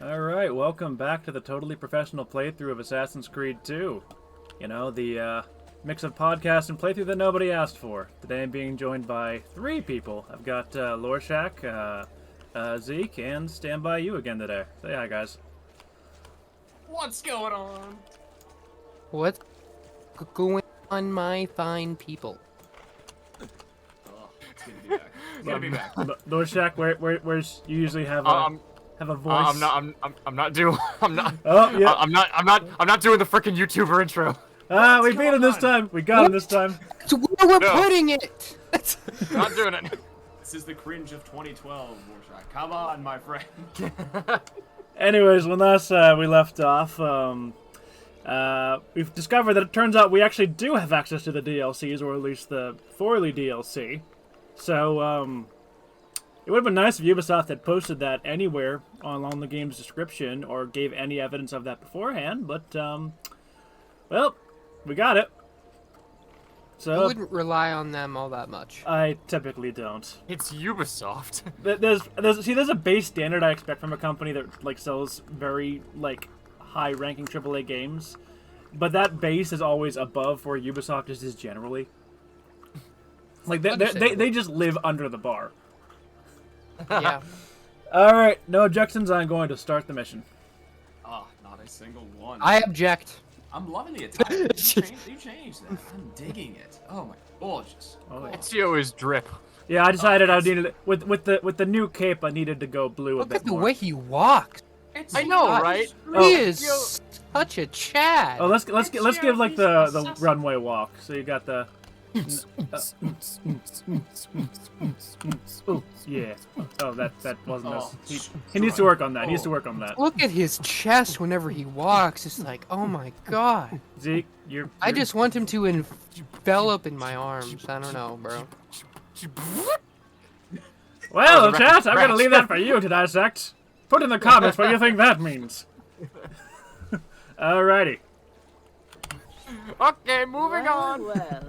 Alright, welcome back to the totally professional playthrough of Assassin's Creed 2. You know, the mix of podcast and playthrough that nobody asked for. Today I'm being joined by 3 people. I've got Lorshak, Zeke, and Stand By You again today. Say hi, guys. What's going on? What's going on, my fine people? Oh, it's good to be back. It's good to be back. Lorshak, where's you usually have a voice? I'm not doing. I'm not. Oh yeah. I'm not doing the frickin' YouTuber intro. We beat him this time. We got him this time. It's where we're putting it. Not doing it. This is the cringe of 2012, Warshak. Come on, my friend. Anyways, when last we left off, we've discovered that it turns out we actually do have access to the DLCs, or at least the Forley DLC. So, it would have been nice if Ubisoft had posted that anywhere along the game's description, or gave any evidence of that beforehand, but, well, we got it. So, I wouldn't rely on them all that much. I typically don't. It's Ubisoft. There's a base standard I expect from a company that like sells very like high-ranking AAA games, but that base is always above where Ubisoft is generally. Like they just live under the bar. Yeah. All right, no objections. I'm going to start the mission. Ah, not a single one. I object. I'm loving the attire. You changed that. I'm digging it. Oh my, gorgeous. Oh, yeah. Ezio is drip. Yeah, I decided I needed with the new cape. I needed to go blue a Look bit at the more. way he walks. It's I know, God, right? He is such a Chad. Oh, let's give like the runway walk. So you got the. Oh, yeah. Oh, that wasn't us. He needs to work on that. He needs to work on that. Look at his chest whenever he walks. It's like, oh my god. Zeke, you're I just want him to envelop in my arms. I don't know, bro. Well, Oh, the chat, I'm rat. gonna leave that for you to dissect. Put in the comments what you think that means. Alrighty. Okay, moving on. Well,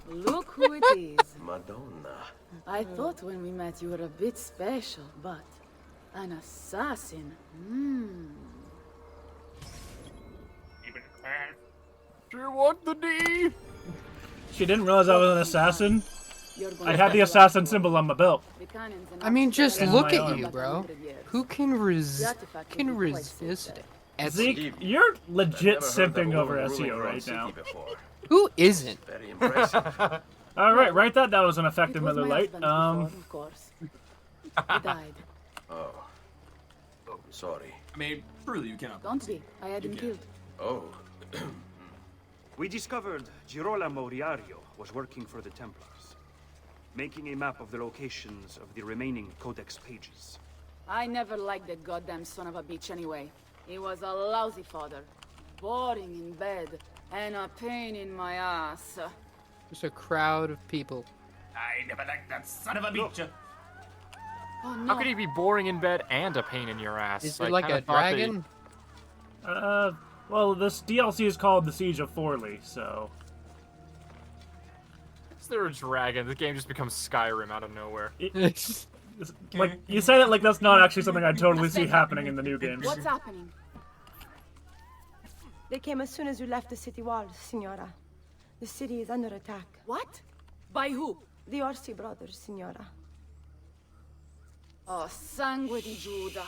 look who it is. Madonna. I thought when we met you were a bit special, but an assassin. Do you want the D? She didn't realize I was an assassin. You're going I had the assassin symbol on my belt. The cannons and I mean, just In look my at arm. you, bro. Who can resist it? Zeke, you're legit Never heard that simping over woman ruling SEO her own right city now. before. Who isn't? Very impressive. Alright, write that down as an It effective was Miller my Lite. husband before, of course. He died. Oh, sorry. I mean, truly, you cannot. Don't be. I had him killed. Oh, We discovered Girolamo Riario was working for the Templars, making a map of the locations of the remaining Codex pages. I never liked that goddamn son of a bitch anyway. He was a lousy father. Boring in bed. And a pain in my ass. Just a crowd of people. I never liked that son of a bitch. Oh no. How could he be boring in bed and a pain in your ass? Is I it like kinda a thought that dragon? Well, this DLC is called The Siege of Forley, so... Is there a dragon? The game just becomes Skyrim out of nowhere. Like, you say that like that's not actually something I totally see happening in the new games. What's happening? They came as soon as you left the city walls, Signora. The city is under attack. What? By who? The Orsi brothers, Signora. Oh, sangue di Giuda.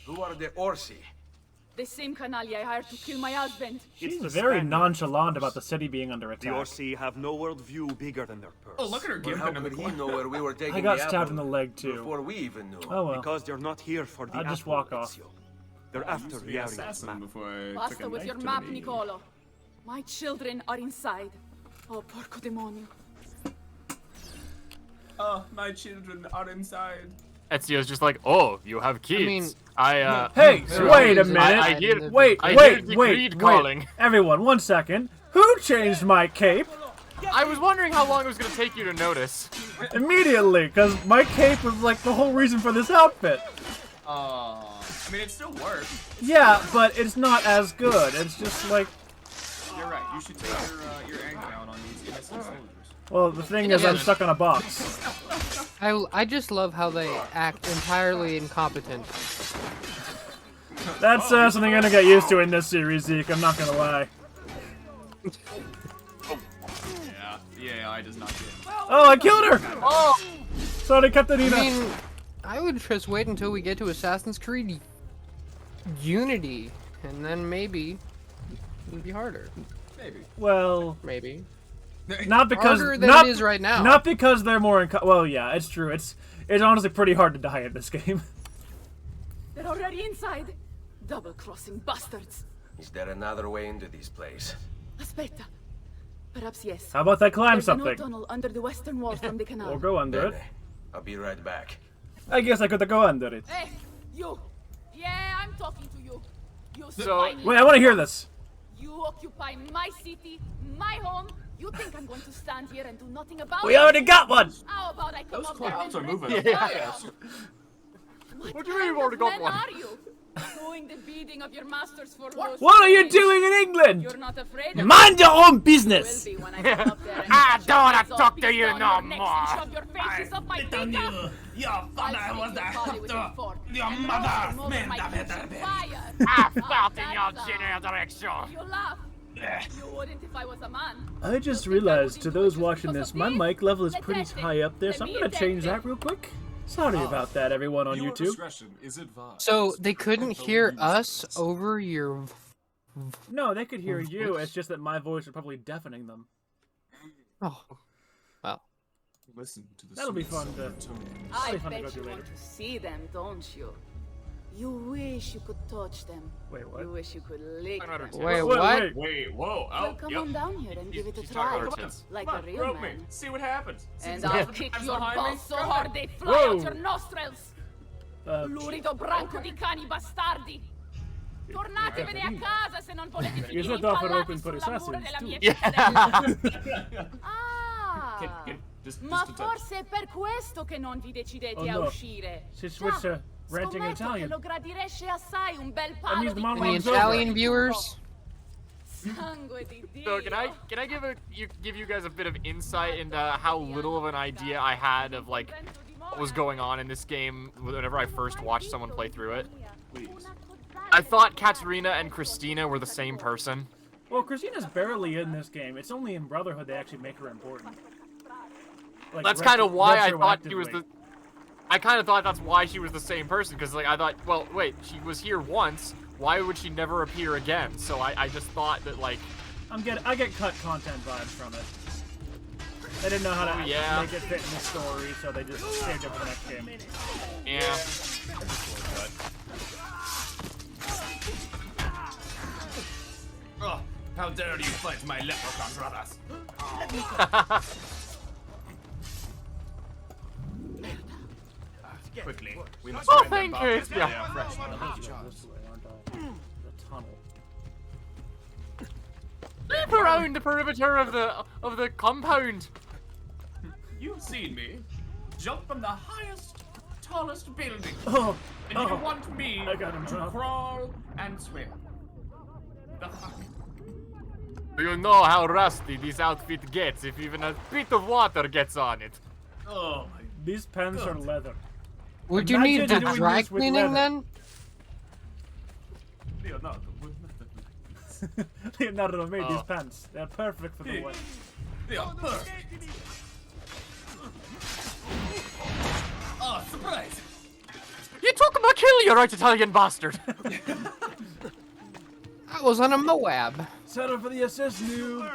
who are the Orsi? The same canaglia I hired to kill my husband. She's the very Spaniards. nonchalant about the city being under The attack. Orsi have no worldview bigger than their purse. Oh, look at her Well, how gimping in the could he corner. know where we were taking I got the stabbed apple in the leg too. before we even knew? Oh well. Because they're not here for the I'll just apple, walk off. Ezio. They're I after used to be an Riario's assassin map. before I took Basta a with knife your to map, the knee. Nicolo. My children are inside. Oh, porco demonio. Oh, my children are inside. Ezio's just like, oh, you have kids. mean- Hey, There wait a is minute. I hear- Wait, I wait, hear the wait, Creed wait. calling. Everyone, one second. Who changed my cape? I was wondering how long it was going to take you to notice. Immediately, because my cape was like the whole reason for this outfit. I mean, it still works. Yeah, but it's not as good. It's just like, You're right. You should take your anger out on these innocent soldiers. well, the thing is, I'm stuck on a box. I just love how they act entirely incompetent. That's something I'm gonna get used to in this series, Zeke. I'm not gonna lie. Yeah, the AI does not get. Oh, I killed her! Oh! Sorry, Katarina. I mean, I would just wait until we get to Assassin's Creed Unity, and then maybe it'd be harder. Maybe. Well, Maybe. not because Harder than not, it is right now. Not because they're more in. Well, yeah, it's true. It's honestly pretty hard to die in this game. They're already inside. Double-crossing bastards. Is there another way into this place? Aspetta. Perhaps yes. How about I climb There's an something? old tunnel under the western wall from the canal. Or go under it. Bene. I'll be right back. I guess I could go under it. Hey, you. Yeah, I'm talking to you. You So- swine. Wait, I want to hear this. You occupy my city, my home. You think I'm going to stand here and do nothing about We it? already got one. How about I come Those up there clouds and are moving rip the fast. fire off? What do you mean you've already got Men one? are you? Doing the bidding of your masters for low What are you salaries. doing in England? You're not afraid of Mind your own Will business. be when I come up there and I cut don't your wanna heads off, talk to beat you down no your necks more. and shove your faces up my pickup. Your I'll father stick was your body with a fork your and mother roast him over smelled my of kitchen it. fire. I How's felt in that your sound? general direction. You laugh. You wouldn't if I was a man. I just realized to those watching this, my mic level is pretty high up there, so I'm gonna change that real quick. Sorry about that, everyone on YouTube. discretion is advised. So they couldn't hear us over your. No, they could hear you. It's just that my voice is probably deafening them. Oh, well. Listen to the That'll be sweet fun sound to- of tone. I Really fun to bet go you through want later. to see them, don't you? You wish you could touch them. Wait, what? You wish you could lick I'm not them. understanding. Wait, Wait, what? wait. Wait, whoa, Well, oh, come yep. on down here and give it a He's talking try. about our tits. Like Come a on, real rope man. me. See what happens. See And what I'll happens. kick Arms your behind me. balls so Come hard on. they fly Whoa. out your nostrils. Lurido branco di cani bastardi. Tornatevene a casa se non volete Io finire sono da fare impallati open per sulla mura assassins, della too. mia Yeah. cittadella. Ah, Just ma a touch. forse è per questo che non vi decidete Oh, a no. uscire. Si switch to ranting in Scommetto che Italian. lo gradireste assai un bel means palo the di monologue's Any over. Italian viewers? sangue di Dio. So can I give you guys a bit of insight into how little of an idea I had of like what was going on in this game whenever I first watched someone play through it? Please. I thought Katarina and Christina were the same person. Well, Christina's barely in this game. It's only in Brotherhood they actually make her important. Like, That's kind of why I thought she retroactively. was the. I kind of thought that's why she was the same person, because like I thought, well, wait, she was here once. Why would she never appear again? So I just thought that like, I get cut content vibes from it. They didn't know how to yeah. make it fit in the story, so they just saved it for the next game. yeah. Oh, how dare you fight my leprechaun brothers? Quickly, we must Oh, find them thank back you. as they Yeah. are fresh. This way, aren't I? The tunnel. Leap around the perimeter of the compound. You've seen me jump from the highest, tallest building, Oh, and you want me I got him, to huh? crawl and swim. The fuck? Do you know how rusty this outfit gets if even a bit of water gets on it? Oh my. these pens are leather. Would you Imagine need the doing dry this with cleaning leather. then? Leonardo would never. Leonardo made these Oh. pants. They're perfect for the way. They are perfect. Oh, surprise! You took my kill, you right Italian bastard. I was on a Moab. Settle for the assist, noob.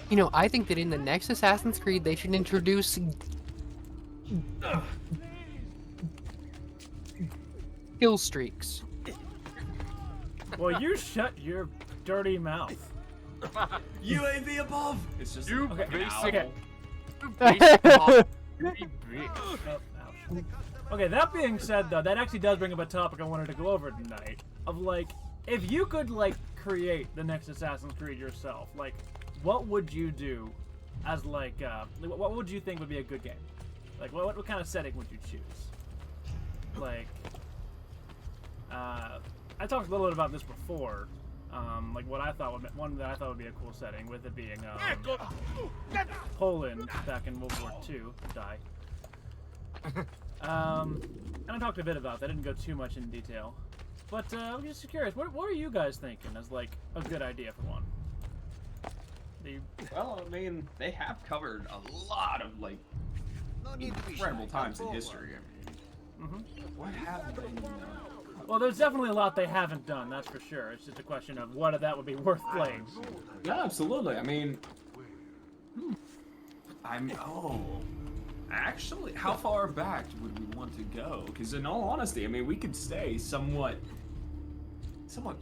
You know, I think that in the next Assassin's Creed they should introduce kill streaks. Well, you shut your dirty mouth. UAV above. It's just You Okay, basic. okay. You basic. Oh, ouch. Okay, that being said, though, that actually does bring up a topic I wanted to go over tonight. Of, like, if you could, like, create the next Assassin's Creed yourself, like, what would you do as, like, what would you think would be a good game? Like, what kind of setting would you choose? Like, I talked a little bit about this before, Like what I thought one that I thought would be a cool setting, with it being Poland back in World War II. Die. And I talked a bit about that. I didn't go too much in detail, but I'm just curious. What are you guys thinking as like a good idea for one? Well, I mean, they have covered a lot of like incredible times in history. I mean, what haven't they done? Well, there's definitely a lot they haven't done. That's for sure. It's just a question of what of that would be worth playing. Yeah, absolutely. I mean, actually, how far back would we want to go? Because in all honesty, I mean, we could stay somewhat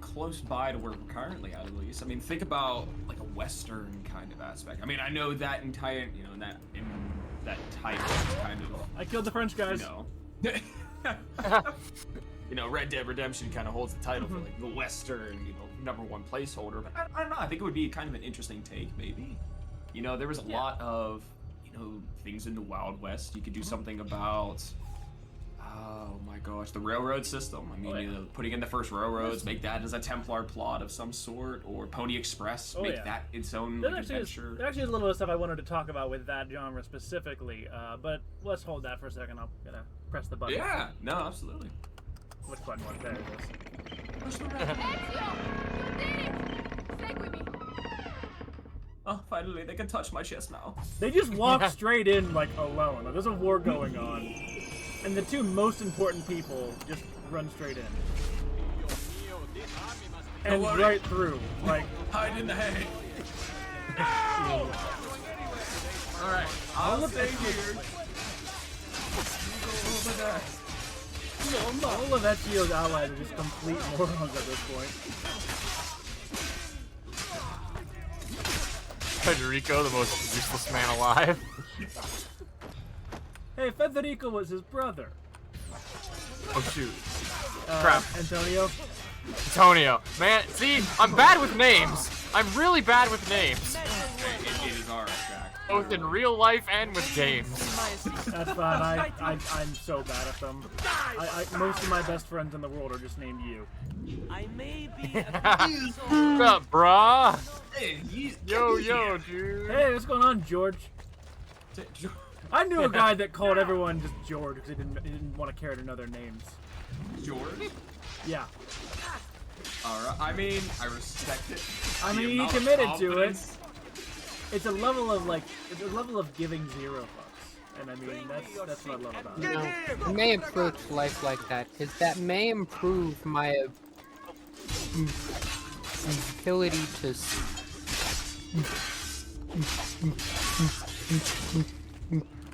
close by to where we're currently at least. I mean, think about like a Western kind of aspect. I mean, I know that entire, you know, in that type of kind of. I killed the French guys. You know, you know, Red Dead Redemption kind of holds the title for like the Western, you know, #1 placeholder. But I don't know. I think it would be kind of an interesting take, maybe. You know, there was a lot of, you know, things in the Wild West. You could do something about. Oh my gosh, the railroad system. I mean, you know, putting in the first railroads, make that as a Templar plot of some sort, or Pony Express, make that its own like, adventure. There's actually a little bit of stuff I wanted to talk about with that genre specifically, but let's hold that for a second. I'm gonna press the button. Yeah, no, absolutely. Which button was there? It is. Push the red. Oh, finally, they can touch my chest now. They just walk straight in like alone. Like, there's a war going on. And the two most important people just run straight in. And right through. Like, hide in the hay. Alright, I'll stay here. You go over there. all of Ezio's allies are just complete morons at this point. Federico, the most useless man alive. Hey, Federico was his brother. Oh shoot. Crap. Antonio? Antonio. Man, see, I'm bad with names. I'm really bad with names. It is ours, Jack. Both in real life and with games. That's fine. I'm so bad at them. Most of my best friends in the world are just named you. I may be What's up, brah? Hey, yo, dude. Hey, what's going on, George? I knew a guy that called everyone just George because he didn't want to carry another names. George? Yeah. Alright, I mean, I respect it. I mean, he committed to it. It's a level of giving 0 fucks. And I mean, that's what I love about it. You know, I may approach life like that, because that may improve my ability to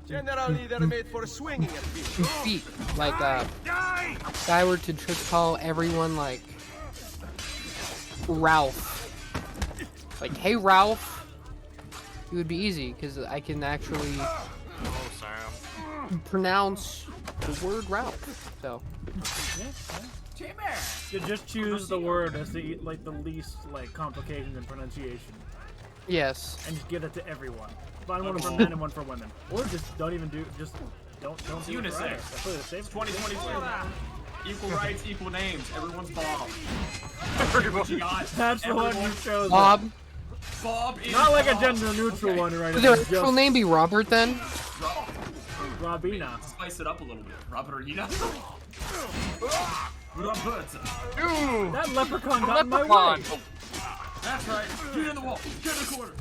Generally, they're made for swinging at people. speak. Like, if I were to just call everyone, like, Ralph. Like, hey, Ralph. It would be easy, because I can actually pronounce the word Ralph. So. You just choose the word as the least complications in pronunciation. Yes. And just give it to everyone. Find one for men and one for women, or just don't even do. Just don't. It's do it unisex. right. That's really the same. It's 2022. Equal rights, equal names. Everyone's Bob. That's the one you chose. Bob. Bob is Not like Bob. a gender neutral one, right? Would their actual name be Robert then? Robina. Spice it up a little bit. Robertina. Roberta. Ooh, that leprechaun got in my leprechaun. way. That's right. Get in the wall. Get in the corner.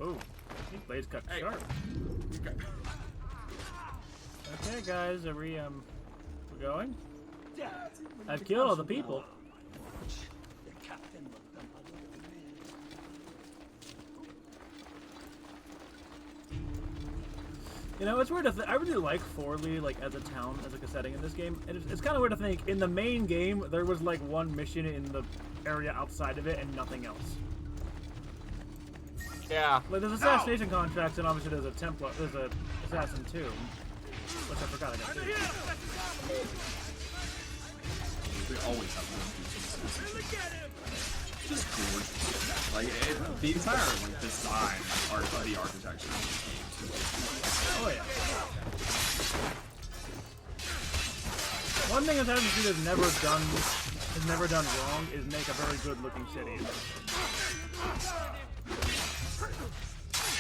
Oh, these blades cut sharp. Okay. Okay, guys, are we we're going? I've killed all the people. You know, it's weird to I really like Forley, as a town, as a setting in this game. And it's kind of weird to think, in the main game, there was, one mission in the area outside of it and nothing else. Yeah. There's assassination contracts, and obviously there's a Assassin 2. Which I forgot I got too. We always have one. Just gorgeous. The entire design, the architecture of this game too. Oh yeah. One thing Assassin's Creed has never done wrong is make a very good-looking city.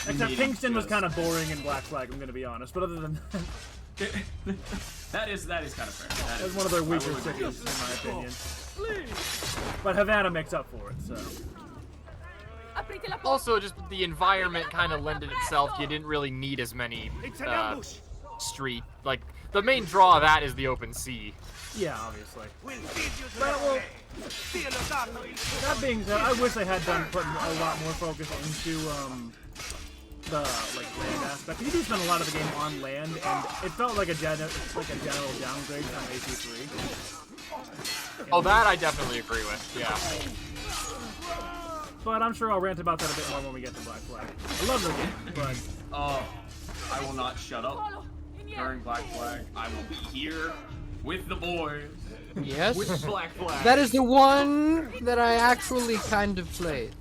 Except Kingston was kind of boring in Black Flag, I'm gonna be honest. But other than that, that is kind of fair. that was one of their weaker cities, in my opinion. But Havana makes up for it, so. Also, just the environment kind of lended itself. You didn't really need as many street. Like, the main draw of that is the open sea. Yeah, obviously. Well, that being said, I wish they had put a lot more focus into the land aspect. You do spend a lot of the game on land, and it felt like a general downgrade from AC3. Oh, that I definitely agree with. Yeah. But I'm sure I'll rant about that a bit more when we get to Black Flag. I love the game, but I will not shut up during Black Flag. I will be here with the boys. Yes. With Black Flag. That is the one that I actually kind of played.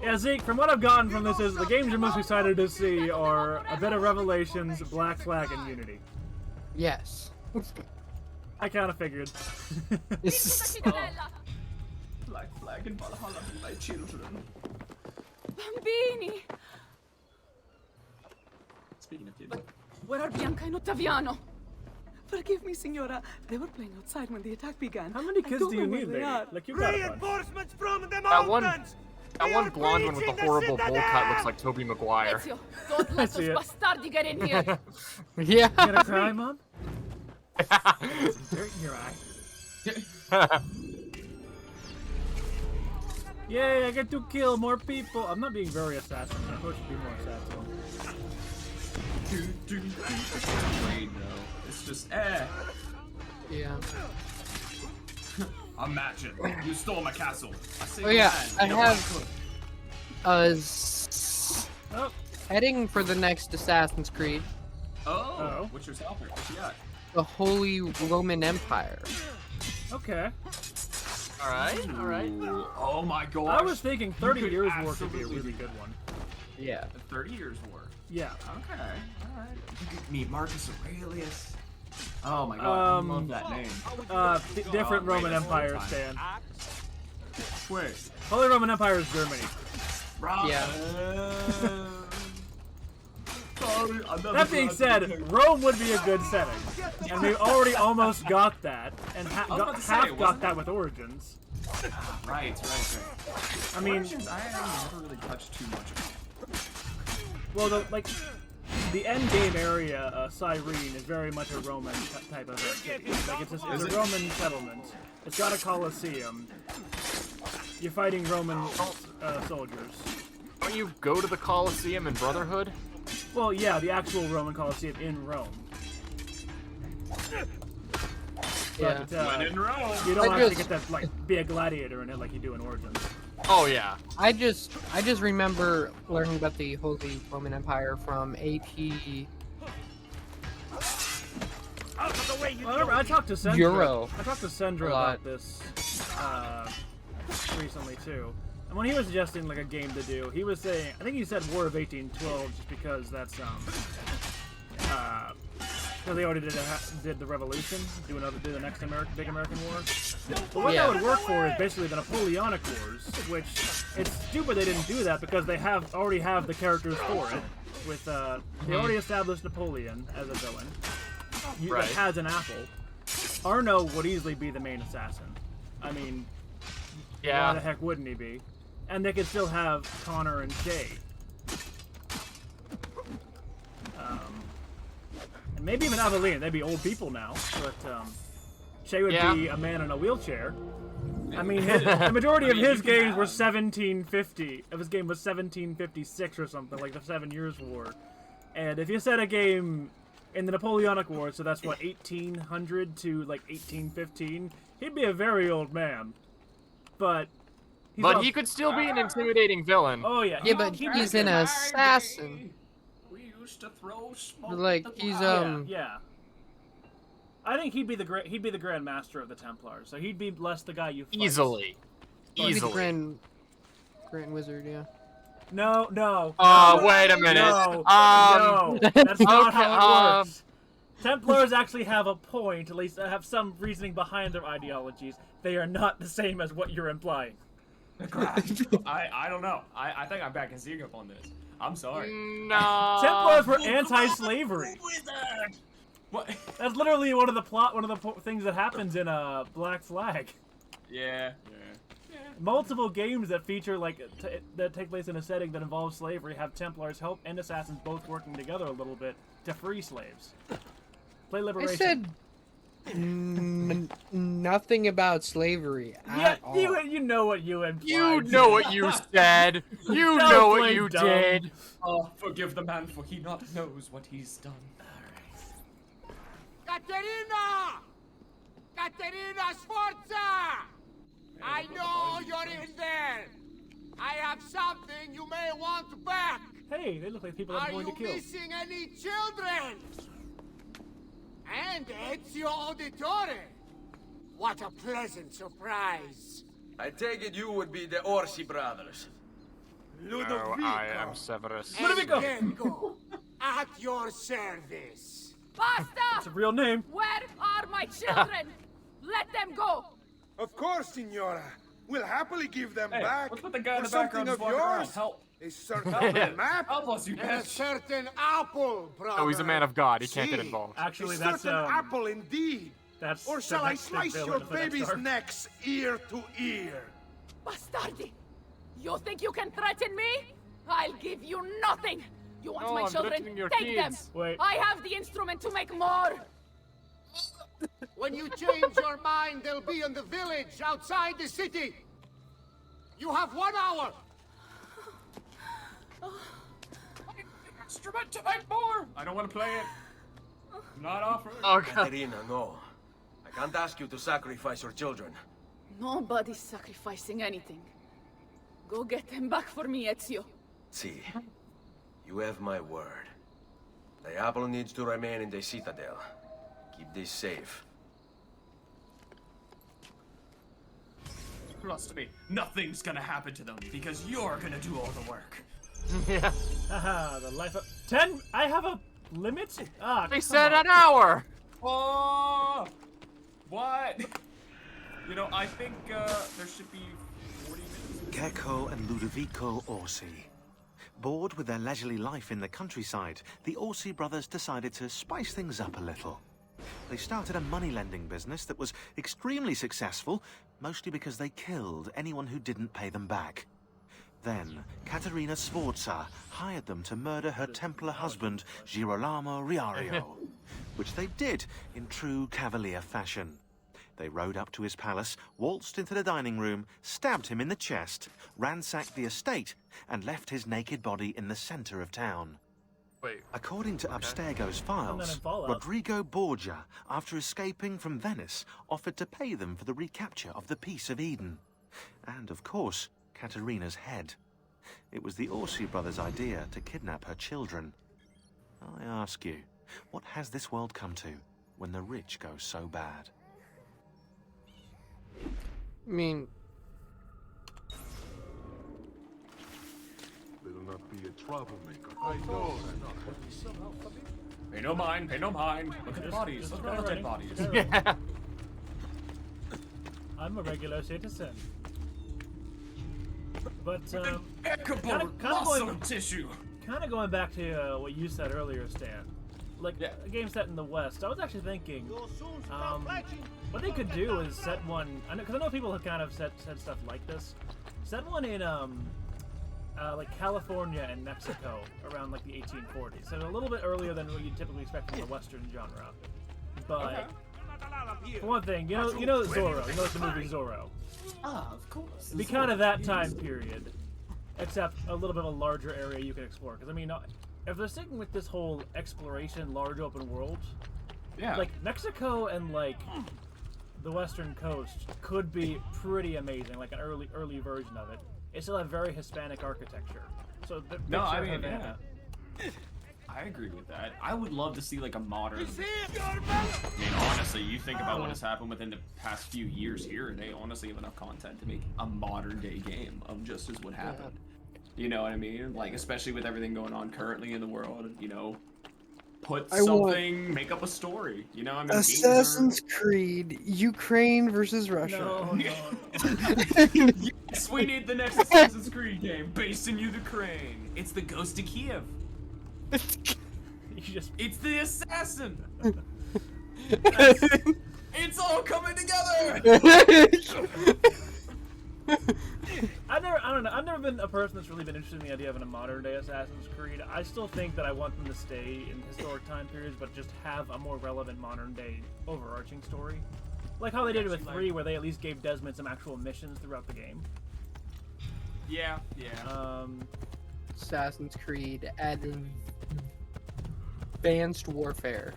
Yeah, Zeke, from what I've gotten from this is the games you're most excited to see are a bit of Revelations, Black Flag, and Unity. Yes. I kind of figured. Black Flag and Valhalla, my children. Bambini! Speaking of kids. Where are Bianca and Ottaviano? Forgive me, Signora. They were playing outside when the attack began. How many kids do you need, lady? Like, you got a bunch. Reinforcements from the That mountains! one blonde one with the horrible bowl cut looks like Tobey Maguire. Ezio, don't let those bastardi get in here. Yeah. You gonna cry, Mom? Dirt in your eye. Yay, I get to kill more people. I'm not being very assassin. I thought should be more assassin. Raid, though. It's just, Yeah. Imagine, you stole my castle. Oh yeah, I have heading for the next Assassin's Creed. Oh, what's your helper? What you got? The Holy Roman Empire. Okay. Alright. Oh my gosh. I was thinking 30 years war could be a really good one. Yeah. 30 years war. Yeah. Okay. Alright. You could meet Marcus Aurelius. Oh my god, I love that name. Different Roman Empire, Stan. Wait. Holy Roman Empire is Germany. Yeah. That being said, Rome would be a good setting. And we already almost got that. And half got that with Origins. Right. I mean, Origins, I never really touched too much of it. Well, the end game area, Cyrene, is very much a Roman type of city. Like it's a Roman settlement. It's got a Colosseum. You're fighting Roman soldiers. Don't you go to the Colosseum in Brotherhood? Well, yeah, the actual Roman Colosseum in Rome. Yeah. But, when in Rome. You don't actually get to be a gladiator in it like you do in Origins. Oh yeah. I just remember learning about the Holy Roman Empire from AP I talked to Sendra. Euro. I talked to Sendra about this recently too. And when he was suggesting like a game to do, he was saying, I think he said War of 1812 just because that's because they already did the Revolution, do the next big American War. But what that would work for is basically the Napoleonic Wars, which it's stupid they didn't do that because they already have the characters for it. With they already established Napoleon as a villain that has an apple. Arno would easily be the main assassin. I mean, why the heck wouldn't he be? And they could still have Connor and Shay. And maybe even Aveline. They'd be old people now, but Shay would be a man in a wheelchair. I mean, the majority of his games were 1750. If his game was 1756 or something, like the 7 Years' War. And if you set a game in the Napoleonic Wars, so that's what, 1800 to like 1815, he'd be a very old man. But he could still be an intimidating villain. Oh yeah. Yeah, but he's an assassin. We used to throw smoke. Like he's Yeah. I think he'd be the Grand Master of the Templars. So he'd be less the guy you fight. Easily. He'd be the Grand Wizard, yeah. No. Oh, wait a minute. No, that's not how it works. Templars actually have a point, at least have some reasoning behind their ideologies. They are not the same as what you're implying. I don't know. I think I'm backing Zeke up on this. I'm sorry. No. Templars were anti-slavery. What? That's literally one of the things that happens in Black Flag. Yeah. Multiple games that feature that take place in a setting that involves slavery have Templars help and assassins both working together a little bit to free slaves. Play Liberation. I said nothing about slavery at all. You know what you implied. You know what you said. You know what you dumb. did. Oh, forgive the man, for he not knows what he's done. Katerina! Katerina Sforza! I know you're in there. I have something you may want back. Hey, they look like people I'm Are going you to kill. missing any children? And Ezio Auditore. What a pleasant surprise. I take it you would be the Orsi brothers. Ludovico. No, I am Severus. Ludovico! Enrico, at your service. It's Basta! a real name. Where are my children? Let them go! Of course, Signora. We'll happily give them Hey, back. let's put the guy in For the background something of who's walking around. yours. Help. A certain map. Help us, you And a bitch. certain apple, brother. Oh, he's a man of God. He can't get See? involved. Actually, a that's certain apple indeed. that's. Or the shall I next big slice villain your of the next baby's arc. necks ear to ear? Bastardi! You think you can threaten me? I'll give you nothing! You want No, my I'm children? threatening your Take them! kids. Wait. I have the instrument to make more! When you change your mind, they'll be in the village outside the city. You have 1 hour. Instrument to make more. I don't want to play it. I'm not offering. Oh god. Katerina, no. I can't ask you to sacrifice your children. Nobody's sacrificing anything. Go get them back for me, Ezio. See, you have my word. The apple needs to remain in the citadel. Keep this safe. Trust me, nothing's gonna happen to them because you're gonna do all the work. Yeah. Haha, the life of 10. I have a limit. Ah, They come said on. an hour. Oh, what? You know, I think there should be 40 minutes. Gecko and Ludovico Orsi. Bored with their leisurely life in the countryside, the Orsi brothers decided to spice things up a little. They started a money-lending business that was extremely successful, mostly because they killed anyone who didn't pay them back. Then, Caterina Sforza hired them to murder her Templar husband, Girolamo Riario, which they did in true cavalier fashion. They rode up to his palace, waltzed into the dining room, stabbed him in the chest, ransacked the estate, and left his naked body in the center of town. Wait. According to Abstergo's And then files, in Fallout. Rodrigo Borgia, after escaping from Venice, offered to pay them for the recapture of the Peace of Eden. And, of course, Caterina's head. It was the Orsi brothers' idea to kidnap her children. I ask you, what has this world come to when the rich go so bad? I mean, Better not be a troublemaker. I know. Pay no mind, pay no mind. Look at the bodies, look at all the dead bodies. Yeah. I'm a regular citizen. But Impeccable muscle tissue. kind of going back to what you said earlier, Stan. Like a game set in the West. I was actually thinking, what they could do is set one. Because I know people have kind of said stuff like this. Set one in like California and Mexico around like the 1840s. So a little bit earlier than what you'd typically expect from the Western genre. But for one thing, you know Zorro. You know the movie Zorro. Ah, of course. It'd be kind of that time period, except a little bit of a larger area you can explore. Because I mean, if they're sticking with this whole exploration, large open world, Yeah. like Mexico and like the Western Coast could be pretty amazing, like an early version of it. It still have very Hispanic architecture. So the No, I picture mean, Havana. I agree with that. I would love to see like a modern. I mean, honestly, you think about what has happened within the past few years here, and they honestly have enough content to make a modern day game of just as what happened. You know what I mean? Like, especially with everything going on currently in the world, you know, put I want- something, make up a story. You know, I mean, games Assassin's Creed, Ukraine versus Russia. No. Yes, we need the next Assassin's Creed game based in Ukraine. It's the Ghost of Kiev. It's the assassin. It's all coming together. I don't know. I've never been a person that's really been interested in the idea of a modern day Assassin's Creed. I still think that I want them to stay in historic time periods, but just have a more relevant modern day overarching story. Like how they did with 3, where they at least gave Desmond some actual missions throughout the game. Yeah. Assassin's Creed Advanced Warfare.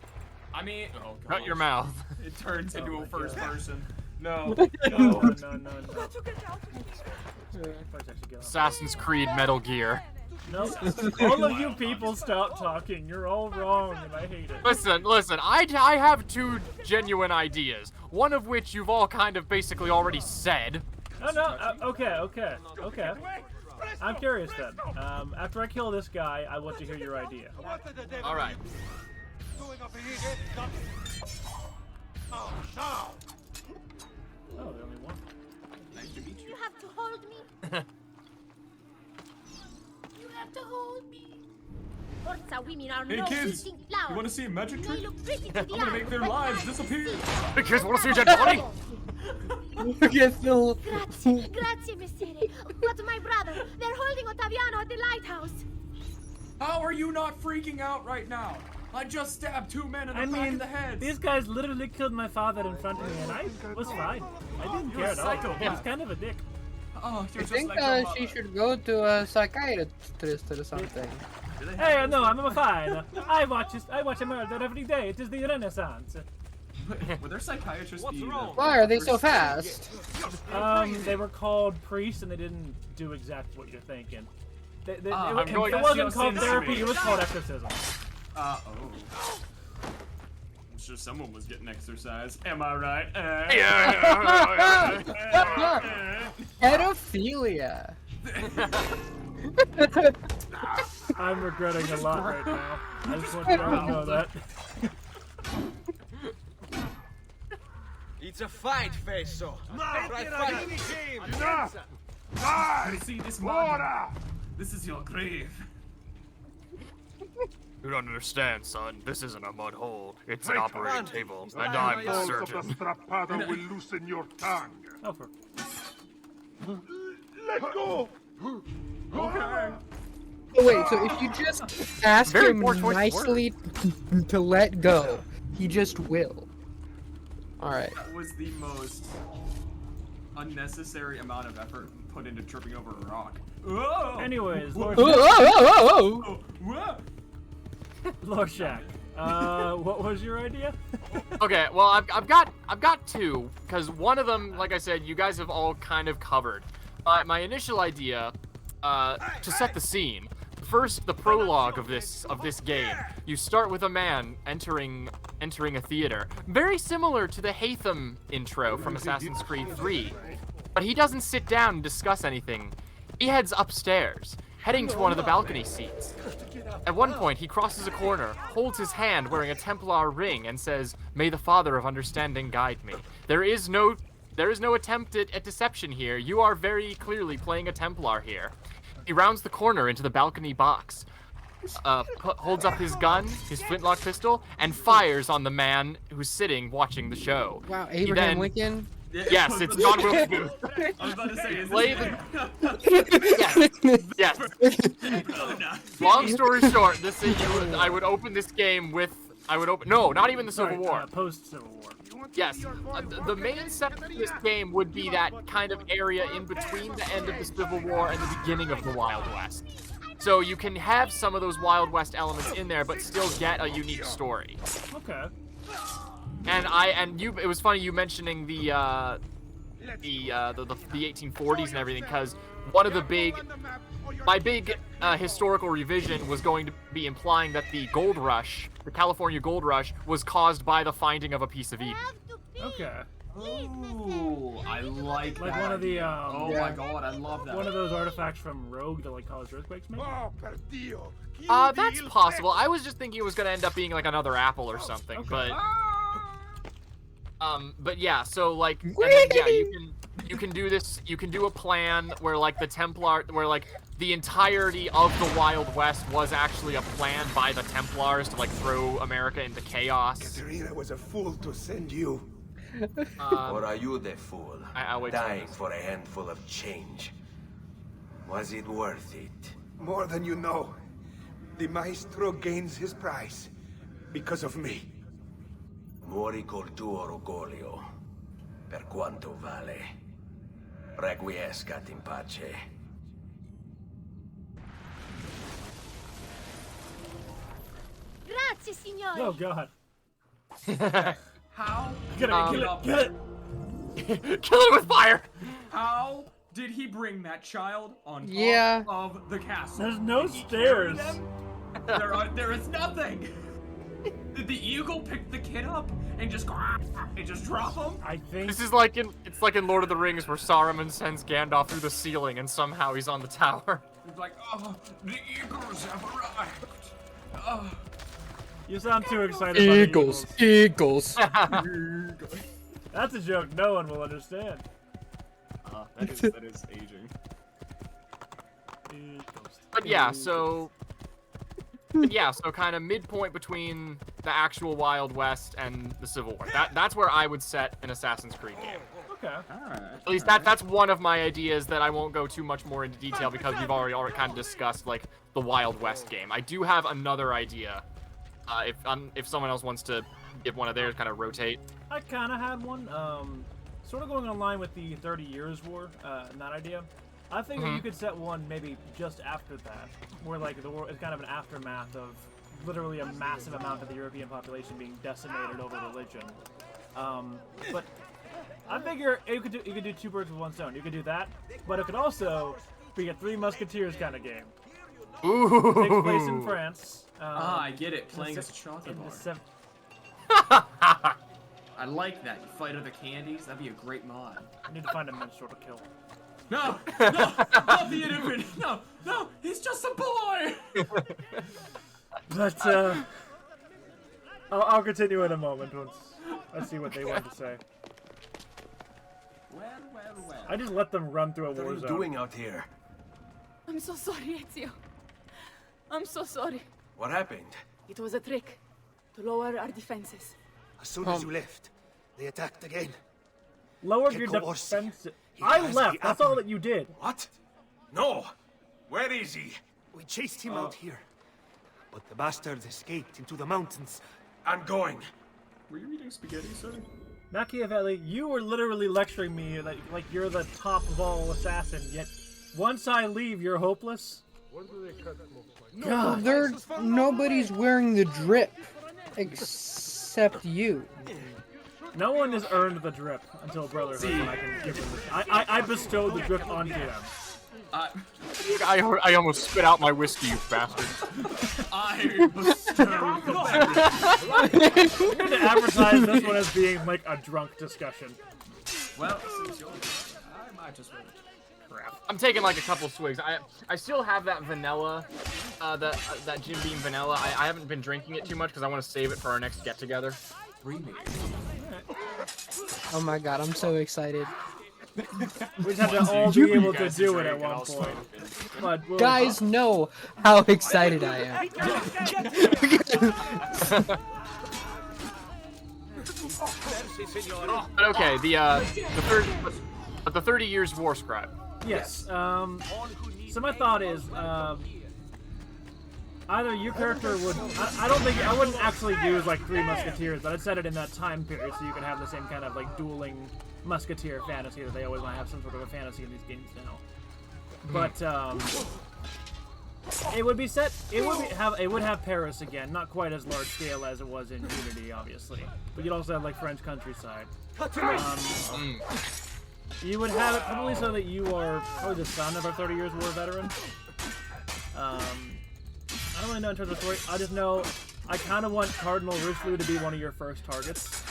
I mean, Shut your mouth. It turns into a first person. No. No. Assassin's Creed Metal Gear. No, all of you people stop talking. You're all wrong, and I hate it. Listen, I have 2 genuine ideas. One of which you've all kind of basically already said. No, okay. I'm curious then. After I kill this guy, I want to hear your idea. Alright. Oh, no! Oh, the only one. Nice to meet you. You have to hold me. You have to hold me. Forza women are Hey no kids, eating you flowers. want to see a magic They trick? look pretty to I'm the gonna eye, make their but lives eyes disappear. Hey kids, wanna see a dead body? Grazie, messere. But my brother, they're holding Ottaviano at the lighthouse. How are you not freaking out right now? I just stabbed 2 men in the back of the head. These guys literally killed my father in front of me, and I was fine. I didn't You're care a at all. psychopath. He was kind of a dick. Oh, you're I just think like your she mother. should go to a psychiatrist or something. Hey, no, I'm fine. I watch a murder every day. It is the Renaissance. Were there psychiatrists? Why are they so fast? They were called priests, and they didn't do exactly what you're thinking. It wasn't called therapy. It was called exorcism. Oh. I'm sure someone was getting exercise. Am I right? Pedophilia. I'm regretting a lot right now. I just want you all to know that. It's a fight, Fesso. You see this man? This is your grave. You don't understand, son. This isn't a mud hole. It's an operating table, and I'm the surgeon. Strappata will loosen your tongue. Oh, for... Let go! Okay. Oh, wait, so if you just ask Very him poor choice of nicely to let go, he just will. Alright. That was the most unnecessary amount of effort put into tripping over a rock. Whoa! Anyways, Lord Whoa! Whoa! Lord Shack, what was your idea? Okay, well, I've got 2, because one of them, like I said, you guys have all kind of covered. My initial idea, to set the scene. First, the prologue of this game. You start with a man entering a theater, very similar to the Haytham intro from Assassin's Creed 3. But he doesn't sit down and discuss anything. He heads upstairs, heading to one of the balcony seats. At one point, he crosses a corner, holds his hand wearing a Templar ring, and says, "May the Father of Understanding guide me." There is no attempt at deception here. You are very clearly playing a Templar here. He rounds the corner into the balcony box, holds up his gun, his flintlock pistol, and fires on the man who's sitting watching the show. Wow, Abraham Lincoln? Yes, it's John Wilkes Booth. I was about to say, is Play this Yes. Long story short, I would open this game with. No, not even the Civil War. Post Civil War. Yes, the main setup of this game would be that kind of area in between the end of the Civil War and the beginning of the Wild West. So you can have some of those Wild West elements in there, but still get a unique story. Okay. And it was funny you mentioning the 1840s and everything, because one of my big historical revision was going to be implying that the California Gold Rush, was caused by the finding of a piece of Eden. Okay. Ooh, I like that. Like one of the Oh my god, I love that. One of those artifacts from Rogue that like cause earthquakes, maybe. That's possible. I was just thinking it was gonna end up being like another apple or something, but yeah. So like, and then, yeah, you can do this. You can do a plan where like the Templar, where like the entirety of the Wild West was actually a plan by the Templars to like throw America into chaos. Katerina was a fool to send you. Or are you the fool? I'll wait dying for a handful of change. Was it worth it? More than you know. The Maestro gains his prize because of me. Muori col tuo orgoglio. Per quanto vale. Requiescat in pace. Grazie, signore. Oh God. How? Get it, get it. Kill it with fire. How did he bring that child on top of the castle? There's no stairs. There is nothing. Did the eagle pick the kid up and just drop him? I think This is like it's like in Lord of the Rings where Saruman sends Gandalf through the ceiling and somehow he's on the tower. He's like, oh, the eagles have arrived. Oh. You sound too excited about Eagles. Eagles. That's a joke no one will understand. That is aging. But yeah, so kind of midpoint between the actual Wild West and the Civil War. That's where I would set an Assassin's Creed game. Okay. At least that's one of my ideas that I won't go too much more into detail because we've already kind of discussed like the Wild West game. I do have another idea. If someone else wants to give one of theirs, kind of rotate. I kind of had one. Sort of going online with the 30 Years War and that idea. I think you could set one maybe just after that, where like the war is kind of an aftermath of literally a massive amount of the European population being decimated over religion. But I figure you could do two birds with one stone. You could do that, but it could also be a Three Musketeers kind of game. Ooh. It takes place in France. I get it. Playing as a chocolate bar. I like that. You fight other candies. That'd be a great mod. I need to find a minstrel to kill. No, not the infant. No, he's just a boy. But I'll continue in a moment once I see what they want to say. Well. I just let them run through a What war are you zone. doing out here? I'm so sorry, Ezio. I'm so sorry. What happened? It was a trick to lower our defenses. As soon as you left, they attacked again. Lower your Keko Orsi. defense. He I has left. the That's all apple. that you did. What? No. Where is he? We chased him out here. But the bastards escaped into the mountains. I'm going. Were you eating spaghetti, sir? Machiavelli, you were literally lecturing me like you're the top of all assassin, yet once I leave, you're hopeless. God. Nobody's wearing the drip except you. No one has earned the drip until Brotherhood when I can give them the I bestow the drip onto them. I almost spit out my whiskey, you bastard. I bestowed We're going to advertise this one as being like a drunk discussion. Well, since you're I might just wait. Crap. I'm taking like a couple swigs. I still have that vanilla, that Jim Beam vanilla. I haven't been drinking it too much because I want to save it for our next get together. Oh my god, I'm so excited. We just have to all be able to do it at one point. But we'll Guys know how excited I am. But okay, the 30 Years War Scribe. Yes. So my thought is, either your character would, I wouldn't actually use like Three Musketeers, but I'd set it in that time period so you could have the same kind of like dueling musketeer fantasy that they always want to have some sort of a fantasy in these games now. But it would be set. It would have Paris again, not quite as large scale as it was in Unity, obviously. But you'd also have like French countryside. You would have it probably so that you are probably the son of a 30 Years War veteran. I don't really know in terms of story. I just know I kind of want Cardinal Richelieu to be one of your first targets.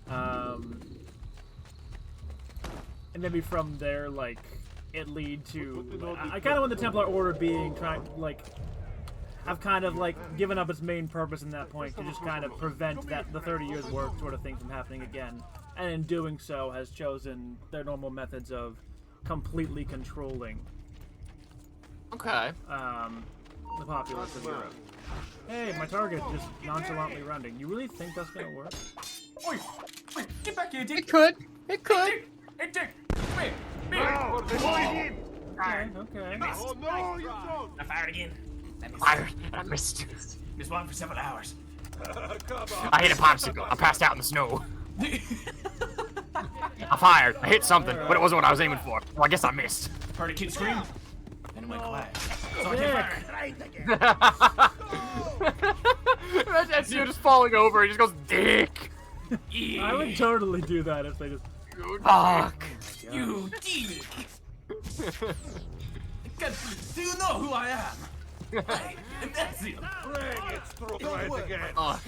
And maybe from there, like, it lead to... I kind of want the Templar Order being have kind of, like, given up its main purpose in that point to just kind of prevent the 30 years work sort of thing from happening again. And in doing so, has chosen their normal methods of completely controlling Okay. the populace of Europe. Hey, my target just nonchalantly running. You really think that's gonna work? Oi! Wait, get back here, Dick! It could. It could. Hey, Dick! Come here! Okay. Oh, no, you don't! I fired again. Fired. I missed. Missed one for several hours. I hit a popsicle. I passed out in the snow. I fired. I hit something, but it wasn't what I was aiming for. Well, I guess I missed. Heard a kid scream, and it went quiet. So I kept firing. That's you just falling over. He just goes, Dick. I would totally do that if they just... Fuck. You dick! Do you know who I am? I am Ezio. Oh,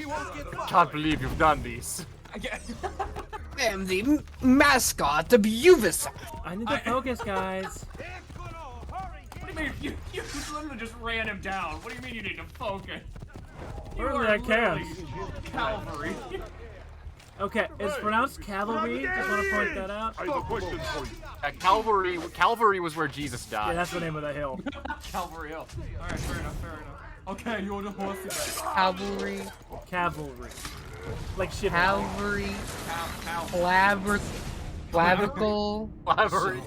can't believe you've done this. I am the mascot of Ubisoft. I need to focus, guys. What do you mean? You literally just ran him down. What do you mean you need to focus? You Apparently are I can. literally cavalry. Okay, it's pronounced cavalry. Just want to point that out. I have a question for you. Calvary was where Jesus died. Yeah, that's the name of the hill. Cavalry Hill. Alright, fair enough. Okay, you're the horse again. Cavalry. Cavalry. Like shit. Cavalry. Clavicle. Calvary.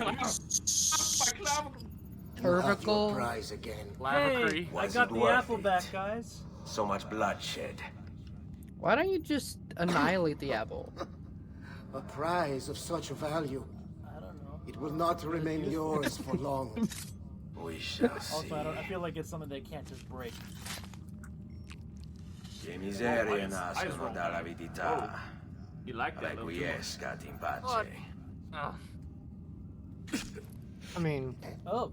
Cervical. Prize again. Hey, I got the apple back, guys. So much bloodshed. Why don't you just annihilate the apple? A prize of such value. I don't know. It will not remain yours for long. We shall see. Also, I feel like it's something they can't just break. Che miseria nascono dall'avidità. You like that? Requiescat in pace. Oh. I mean, Oh.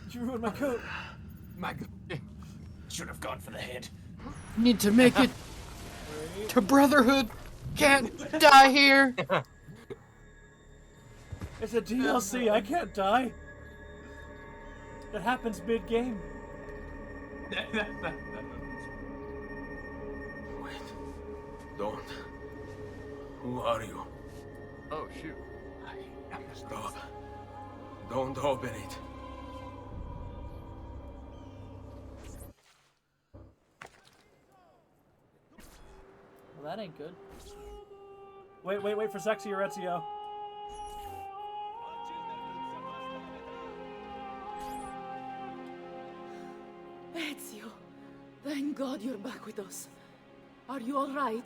You ruined my coat. My God. Should have gone for the head. need to make it to Brotherhood. Can't die here. It's a DLC. I can't die. That happens mid-game. Wait. Don't. Who are you? Oh, shoot. Stop. Don't open it. Well, that ain't good. Wait for Sexy or Ezio. Ezio, thank God you're back with us. Are you all right?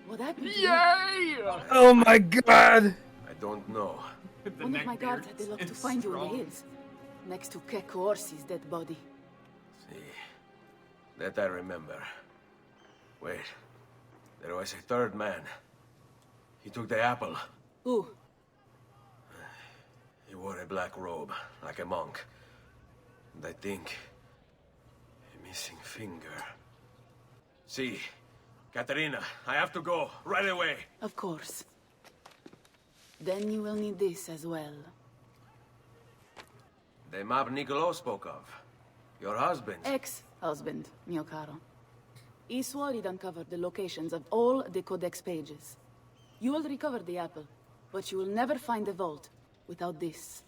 What happened to you? Yay! Oh my God! I don't know. One of my guards had the luck to find you in the hills, next to Kek Orsi's dead body. See, that I remember. Wait, there was a third man. He took the apple. Who? He wore a black robe, like a monk. And I think a missing finger. See, Katerina, I have to go right away. Of course. Then you will need this as well. The map Niccolo spoke of. Your husband. Ex-husband, mio caro. He swore he'd uncover the locations of all the Codex pages. You will recover the apple, but you will never find the vault without this.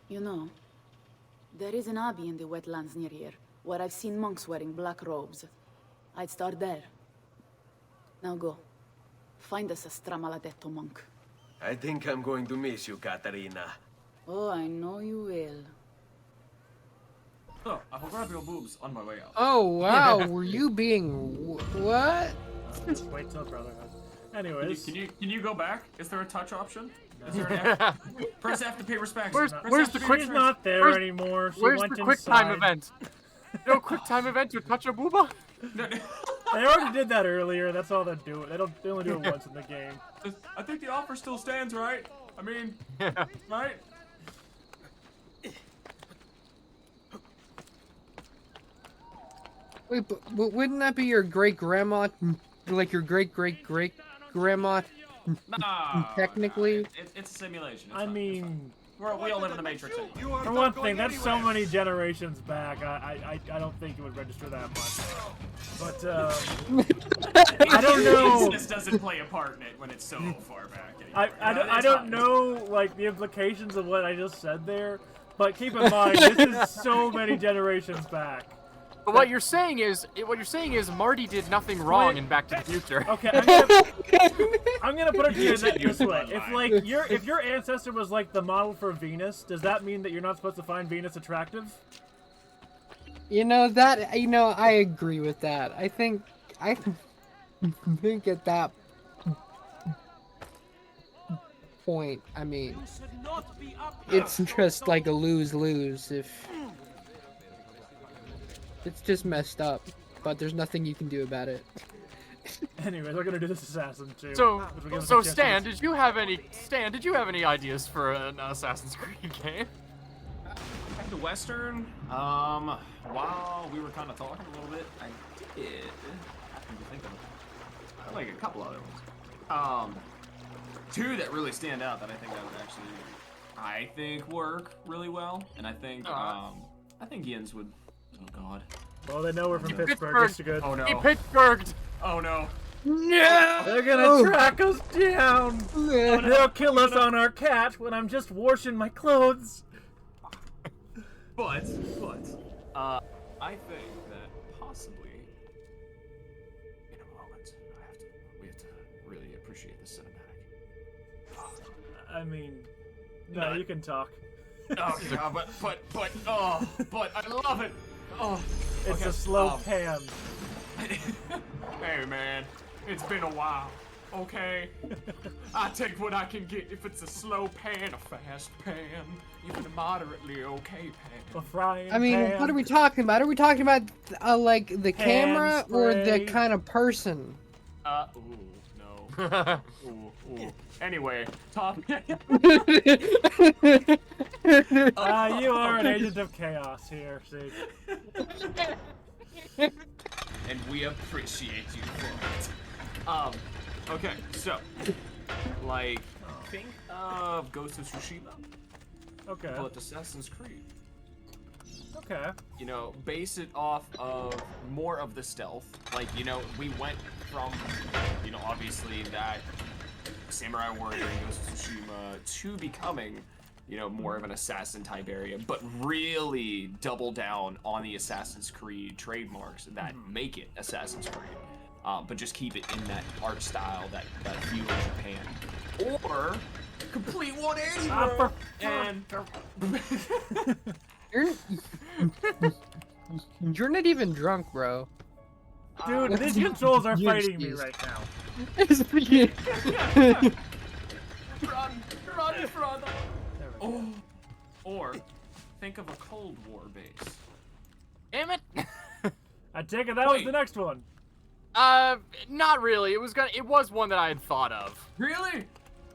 You know, there is an abbey in the wetlands near here, where I've seen monks wearing black robes. I'd start there. Now go. Find us a Stramaladetto monk. I think I'm going to miss you, Katerina. Oh, I know you will. Oh, I will grab your boobs on my way out. Oh wow, were you being what? Wait till Brotherhood. Anyways. Can you go back? Is there a touch option? Is there an F? Press F to pay respects. Where's the quick? She's not there anymore. She Where's went the quick time inside. event? No quick time event to touch a booba? They already did that earlier. That's all they do. They only do it once in the game. I think the offer still stands, right? I mean, right? Wait, but wouldn't that be your great grandma? Like your great grandma? Technically, it's a simulation. It's I fine, mean, we all live in the Matrix. Anyway. for one thing, that's so many generations back. I don't think it would register that much. But I don't know. This doesn't play a part in it when it's so far back. I don't know like the implications of what I just said there. But keep in mind, this is so many generations back. But what you're saying is Marty did nothing wrong in Back to the Future. Okay, I'm gonna put it to you this way: if your ancestor was like the model for Venus, does that mean that you're not supposed to find Venus attractive? I agree with that. I think at that point, I mean, it's just like a lose-lose if. It's just messed up, but there's nothing you can do about it. Anyways, we're gonna do this assassin too. So Stan, did you have any ideas for an Assassin's Creed game? Back to Western. While we were kind of talking a little bit, I did happen to think of like a couple other ones. Two that really stand out that I think that would actually, work really well, and I think Jens would. Oh God. Well, they know we're from Pittsburgh. It's good. Oh no. He Pittsburghed. Oh no. No! They're gonna track us down! They'll kill us on our cat when I'm just washing my clothes! But, I think that possibly, in a moment, we have to really appreciate the cinematic. I mean, no, you can talk. Oh, yeah, but I love it! Oh, it's okay, a slow pan. Hey man, it's been a while, okay? I take what I can get if it's a slow pan, a fast pan, even a moderately okay pan. A frying I mean, pan. what are we talking about? Are we talking about like the camera or the spray. kind of person? Ooh, no. Ooh. Anyway, top. You are an agent of chaos here, see. And we appreciate you for it. Okay, so, like, think of Ghost of Tsushima. Okay. But Assassin's Creed. Okay. You know, base it off of more of the stealth. Like, you know, we went from, you know, obviously that Samurai Warrior in Ghost of Tsushima to becoming, you know, more of an assassin type area, but really double down on the Assassin's Creed trademarks that make it Assassin's Creed, but just keep it in that art style, that feel of Japan. Or complete 180, bro. You're not even drunk, bro. Dude, these controls are fighting me right now. Run, brother. Oh. Or think of a Cold War base. Damn it! I take it that was the next one. Not really. It was one that I had thought of. Really?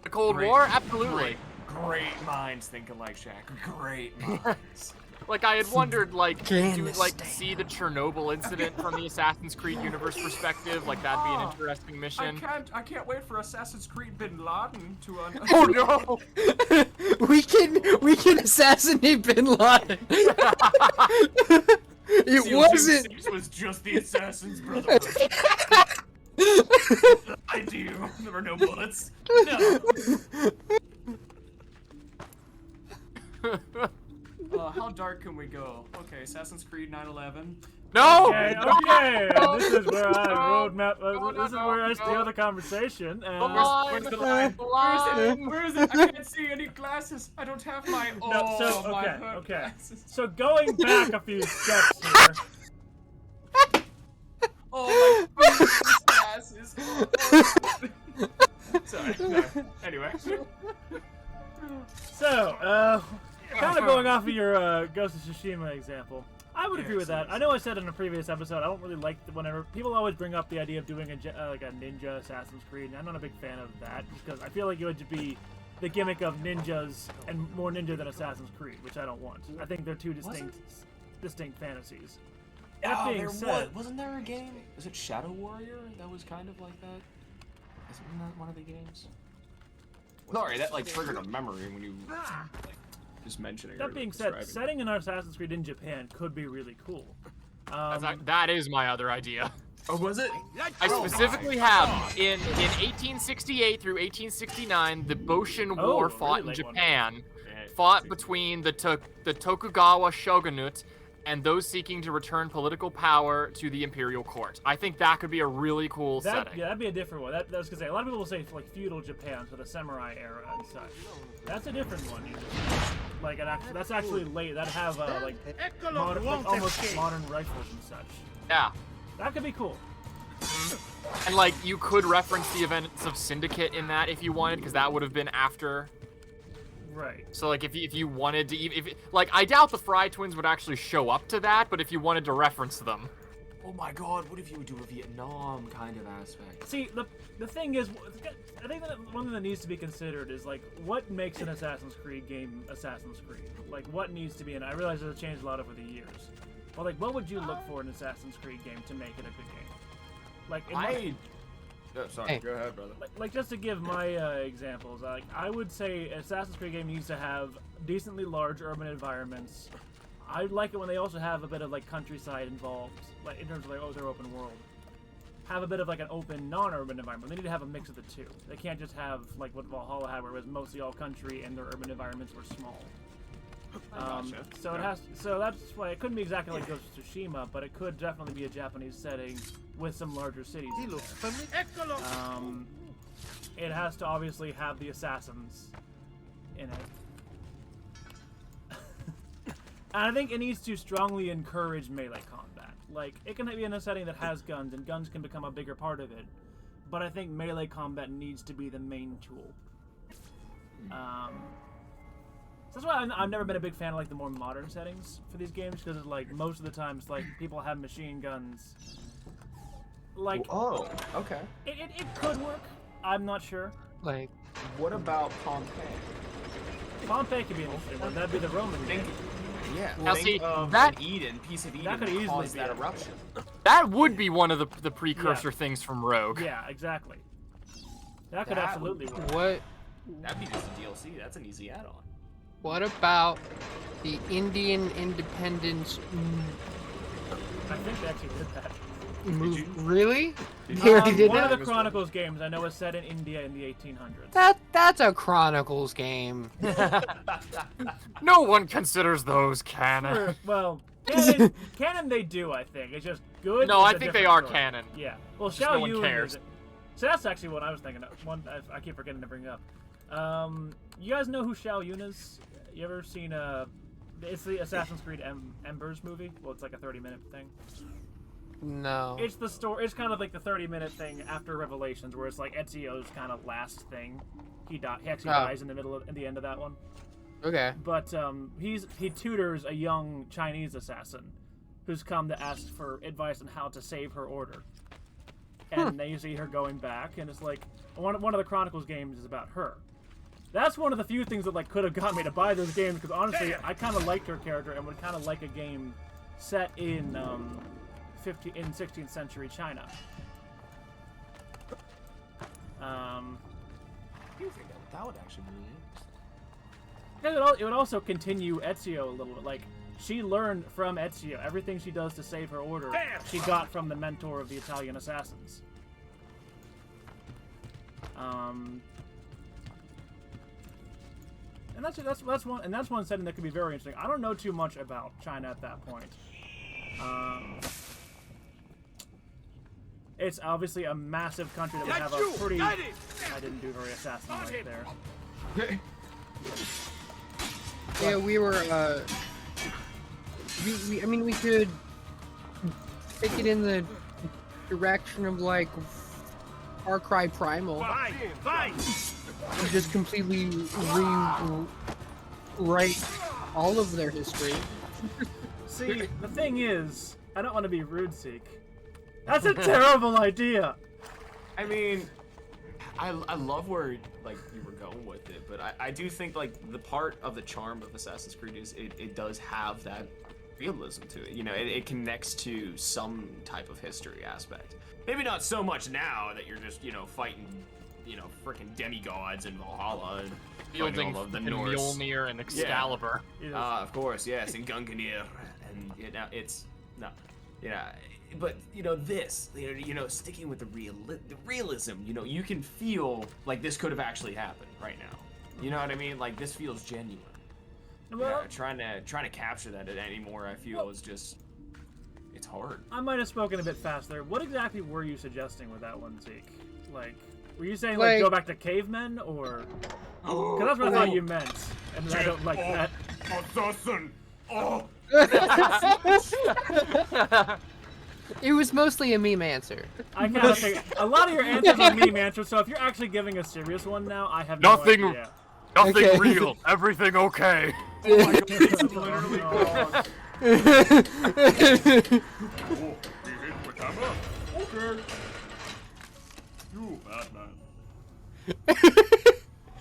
The Cold War? Absolutely. Great minds think alike, Shaq. Great minds. Like, I had wondered, like, to see the Chernobyl incident from the Assassin's Creed universe perspective. Like, that'd be an interesting mission. I can't wait for Assassin's Creed Bin Laden to Oh no! we can assassinate Bin Laden. It wasn't. It was just the Assassins, brother. I do. There were no bullets. No. How dark can we go? Okay, Assassin's Creed 9/11. No! Okay. This is where I roadmap. This is where I steal the conversation. And Where's the line? Where is it? I can't see any glasses. I don't have my. Okay. Glasses. So going back a few steps here. Oh my glasses. Sorry. No. Anyway. So, kind of going off of your Ghost of Tsushima example, I would agree with that. I know I said in a previous episode I don't really like whenever people always bring up the idea of doing like a ninja Assassin's Creed, and I'm not a big fan of that because I feel like it would be the gimmick of ninjas and more ninja than Assassin's Creed, which I don't want. I think they're two distinct fantasies. That being said, wasn't there a game? Was it Shadow Warrior that was kind of like that? Isn't that one of the games? Sorry, that like triggered a memory when you like just mentioning it. that being said, setting an Assassin's Creed in Japan could be really cool. That is my other idea. Oh, was it? I specifically have in 1868 through 1869, the Boshin War fought in Japan, fought between the Tokugawa shogunate and those seeking to return political power to the imperial court. I think that could be a really cool setting. Yeah, that'd be a different one. That was gonna say a lot of people will say like feudal Japan, so the samurai era and such. That's a different one. Like that's actually late. That'd have like almost modern rifles and such. Yeah. That could be cool. And like you could reference the events of Syndicate in that if you wanted, because that would have been after. Right. So like if you wanted to, like I doubt the Fry twins would actually show up to that, but if you wanted to reference them. Oh my God! What if you would do a Vietnam kind of aspect? See, the thing is, I think that one thing that needs to be considered is like what makes an Assassin's Creed game Assassin's Creed. Like what needs to be in it. I realize it's changed a lot over the years. Well, like what would you look for in an Assassin's Creed game to make it a good game? Like sorry, go ahead, brother. Like just to give my examples, like I would say an Assassin's Creed game needs to have decently large urban environments. I like it when they also have a bit of like countryside involved, like in terms of like their open world. Have a bit of like an open, non-urban environment. They need to have a mix of the two. They can't just have like what Valhalla had, where it was mostly all country and their urban environments were small. Gotcha. So it has. So that's why it couldn't be exactly like Ghost of Tsushima, but it could definitely be a Japanese setting with some larger cities. It has to obviously have the assassins in it. And I think it needs to strongly encourage melee combat. Like, it can be in a setting that has guns, and guns can become a bigger part of it. But I think melee combat needs to be the main tool. So that's why I've never been a big fan of like the more modern settings for these games, because like most of the times like people have machine guns. Like, oh, okay. It could work. I'm not sure. Like, what about Pompeii? Pompeii could be an interesting one. That'd be the Roman game. Yeah. Now think see, of that Eden, piece of Eden that could easily caused be that eruption. That would be one of the precursor things from Rogue. Yeah, exactly. That could absolutely work. What? That'd be just a DLC. That's an easy add-on. What about the Indian independence? I think they actually did that. Really? They already did one that? of the Chronicles games I know is set in India in the 1800s. That's a Chronicles game. No one considers those canon. Well, canon they do, I think. It's just good. No, is I a think they different are story. canon. Yeah. Well, Just Xiao no one Yun cares. is- So that's actually what I was thinking of. One I keep forgetting to bring up. You guys know who Xiao Yun is? You ever seen it's the Assassin's Creed Embers movie? Well, it's like a 30-minute thing. No. It's the story. It's kind of like the 30-minute thing after Revelations, where it's like Ezio's kind of last thing. He actually dies in the end of that one. Okay. But he tutors a young Chinese assassin who's come to ask for advice on how to save her order. And then you see her going back, and it's like one of the Chronicles games is about her. That's one of the few things that like could have got me to buy those games, because honestly, I kind of liked her character and would kind of like a game set in 16th century China. You think that would actually be really interesting? It would also continue Ezio a little bit. Like, she learned from Ezio. Everything she does to save her order, she got from the mentor of the Italian assassins. And that's one setting that could be very interesting. I don't know too much about China at that point. It's obviously a massive country that would have a pretty... I didn't do very assassin right there. Yeah, we were, I mean, we could take it in the direction of, like, Far Cry Primal. And just completely rewrite all of their history. See, the thing is, I don't want to be rude, Seek. That's a terrible idea! I mean, I love where like you were going with it, but I do think like the part of the charm of Assassin's Creed is it does have that realism to it. You know, it connects to some type of history aspect. Maybe not so much now that you're just, you know, fighting, you know, freaking demigods in Valhalla and Fielding all of the and Norse. Mjolnir and Excalibur. Yeah. Of course, yes, and Gungnir, and you know, it's no, you know, but you know this, you know, sticking with the realism. You know, you can feel like this could have actually happened right now. You know what I mean? Like this feels genuine. Well, yeah, trying to capture that anymore, I feel is just. It's hard. I might have spoken a bit fast there. What exactly were you suggesting with that one, Zeke? Like, were you saying, like go back to cavemen, or... Because that's what I thought you meant, and I don't like that. Assassin! Oh! It was mostly a meme answer. I kind of think a lot of your answers are meme answers, so if you're actually giving a serious one now, I have no idea. Nothing real. Everything okay. Oh my god, it's literally wrong. Oh, we hit with hammer? Okay. You Batman.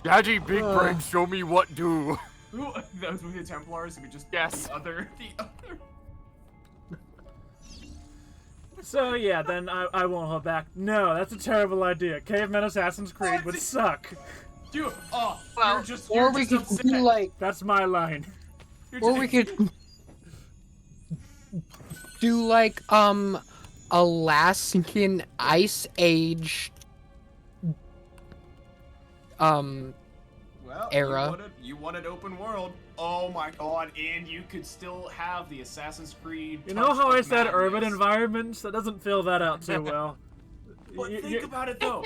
Daddy Big Brain, show me what do. Ooh, those were the Templars. We just the other. So yeah, then I won't hold back. No, that's a terrible idea. Caveman Assassin's Creed would suck. Dude, well, or we could do like. That's my line. Or we could do like Alaskan Ice Age era. You wanted open world. Oh my god, and you could still have the Assassin's Creed. You know how I said urban environments? That doesn't fill that out too well. But think about it though.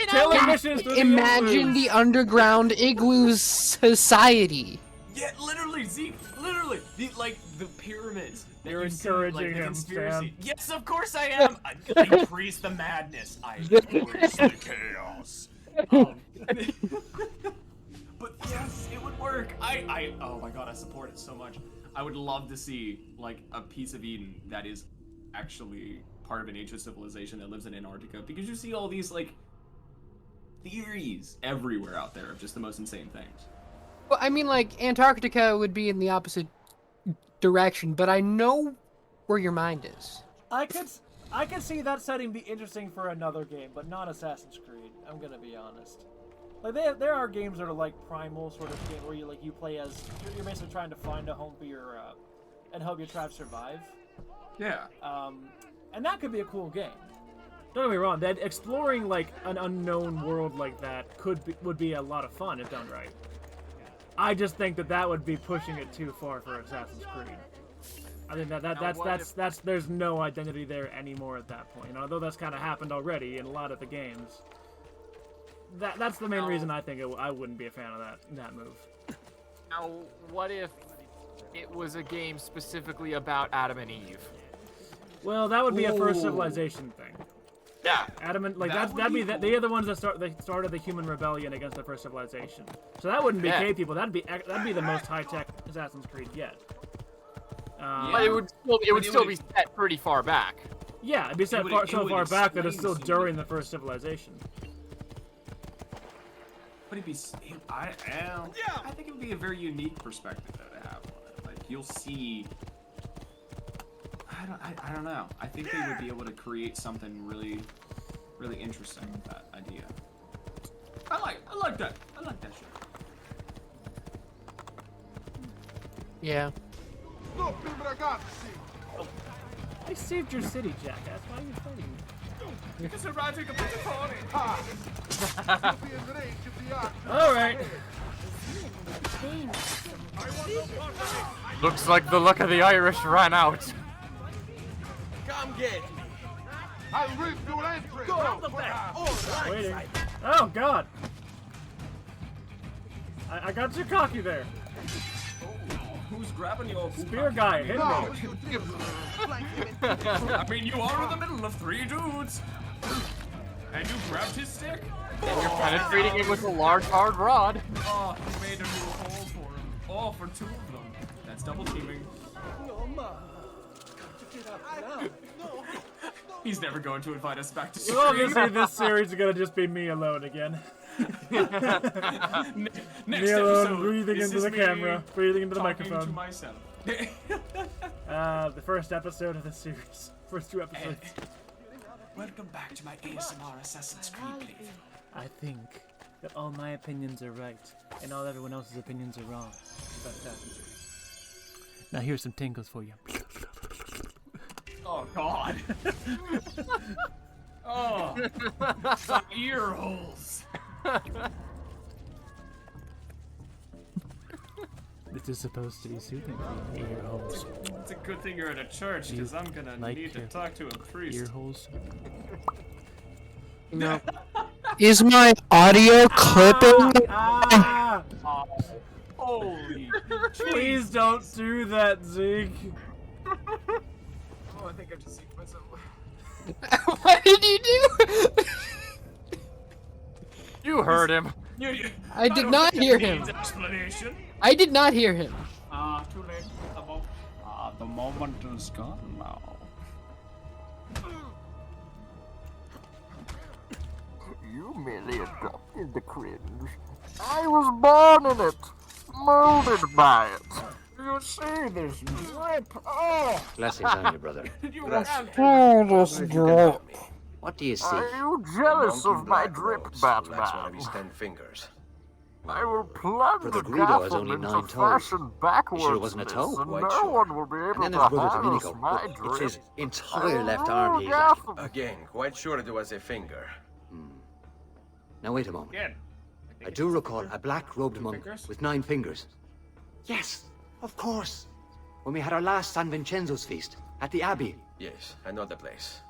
Imagine the underground igloo society. Yeah, literally, Zeke. Literally, the pyramids. You're encouraging him, Sam. Yes, of course I am. I increase the madness. I increase the chaos. But yes, it would work. Oh my god, I support it so much. I would love to see like a piece of Eden that is actually part of an ancient civilization that lives in Antarctica, because you see all these like theories everywhere out there of just the most insane things. Well, I mean, like Antarctica would be in the opposite direction, but I know where your mind is. I could see that setting be interesting for another game, but not Assassin's Creed. I'm gonna be honest. Like there are games that are like primal sort of game where you play as you're basically trying to find a home for your and help your tribe survive. Yeah. And that could be a cool game. Don't get me wrong. That exploring like an unknown world like that would be a lot of fun if done right. I just think that would be pushing it too far for Assassin's Creed. I think that's there's no identity there anymore at that point. Although that's kind of happened already in a lot of the games. That's the main reason I think I wouldn't be a fan of that move. Now, what if it was a game specifically about Adam and Eve? Well, that would be a first civilization thing. Yeah. Adam and they are the ones that started the human rebellion against the first civilization. So that wouldn't be cave people. That'd be the most high tech Assassin's Creed yet. But it would still be set pretty far back. Yeah, it'd be set so far back that it's still during the first civilization. But I think it would be a very unique perspective to have on it. Like you'll see. I don't know. I think they would be able to create something really, really interesting with that idea. I like that. I like that shit. Yeah. I saved your city, jackass. Why are you fighting me? Because they're riding a bit Alright. Looks like the luck of the Irish ran out. Come get me. I'll rip your entrance. Go the back. Waiting. Oh god. I got too cocky there. Who's grabbing your spear guy? Hit me. I mean, you are in the middle of 3 dudes, and you grabbed his stick. And you're penetrating it with a large hard rod. Oh, you made a new hole for him. Oh, for 2 of them. That's double teaming. He's never going to invite us back to stream. Well, obviously this series is gonna just be me alone again. Next me alone, episode, breathing into the camera, breathing into the talking microphone. To myself. The first episode of the series. First 2 episodes. Welcome back to my ASMR Assassin's Creed playthrough. I think that all my opinions are right, and all everyone else's opinions are wrong. About that. Now here's some tingles for you. Oh God. Oh, some ear holes. This is supposed to be soothing for your ear holes. It's a good thing you're at a church, because I'm gonna need to talk to a priest. Ear holes. No. Is my audio clipping? Ah! Holy! Please don't do that, Zeke. Oh, I think I just seen myself. What did you do? You heard him. I did not hear him. Explanation. I did not hear him. Too late. The moment is gone now. You merely adopted the cringe. I was born in it, molded by it. You see this drip? Oh! Blessings on you, brother. Oh, this drip. What do you see? Are you jealous of my drip, Batman? That's one of his 10 fingers. I will plunge Brother the Greedo has only into 9 toes. fashion backwards. You sure it wasn't a toe? And Quite no sure. one will be able And then to there's Brother harness Domenico. my It's drip. his entire left arm he's lacking. Again, quite sure it was a finger. Now wait a moment. Again. I do recall a black-robed monk fingers? with 9 fingers. Yes, of course. When we had our last San Vincenzo's feast at the Abbey. Yes, I know the place.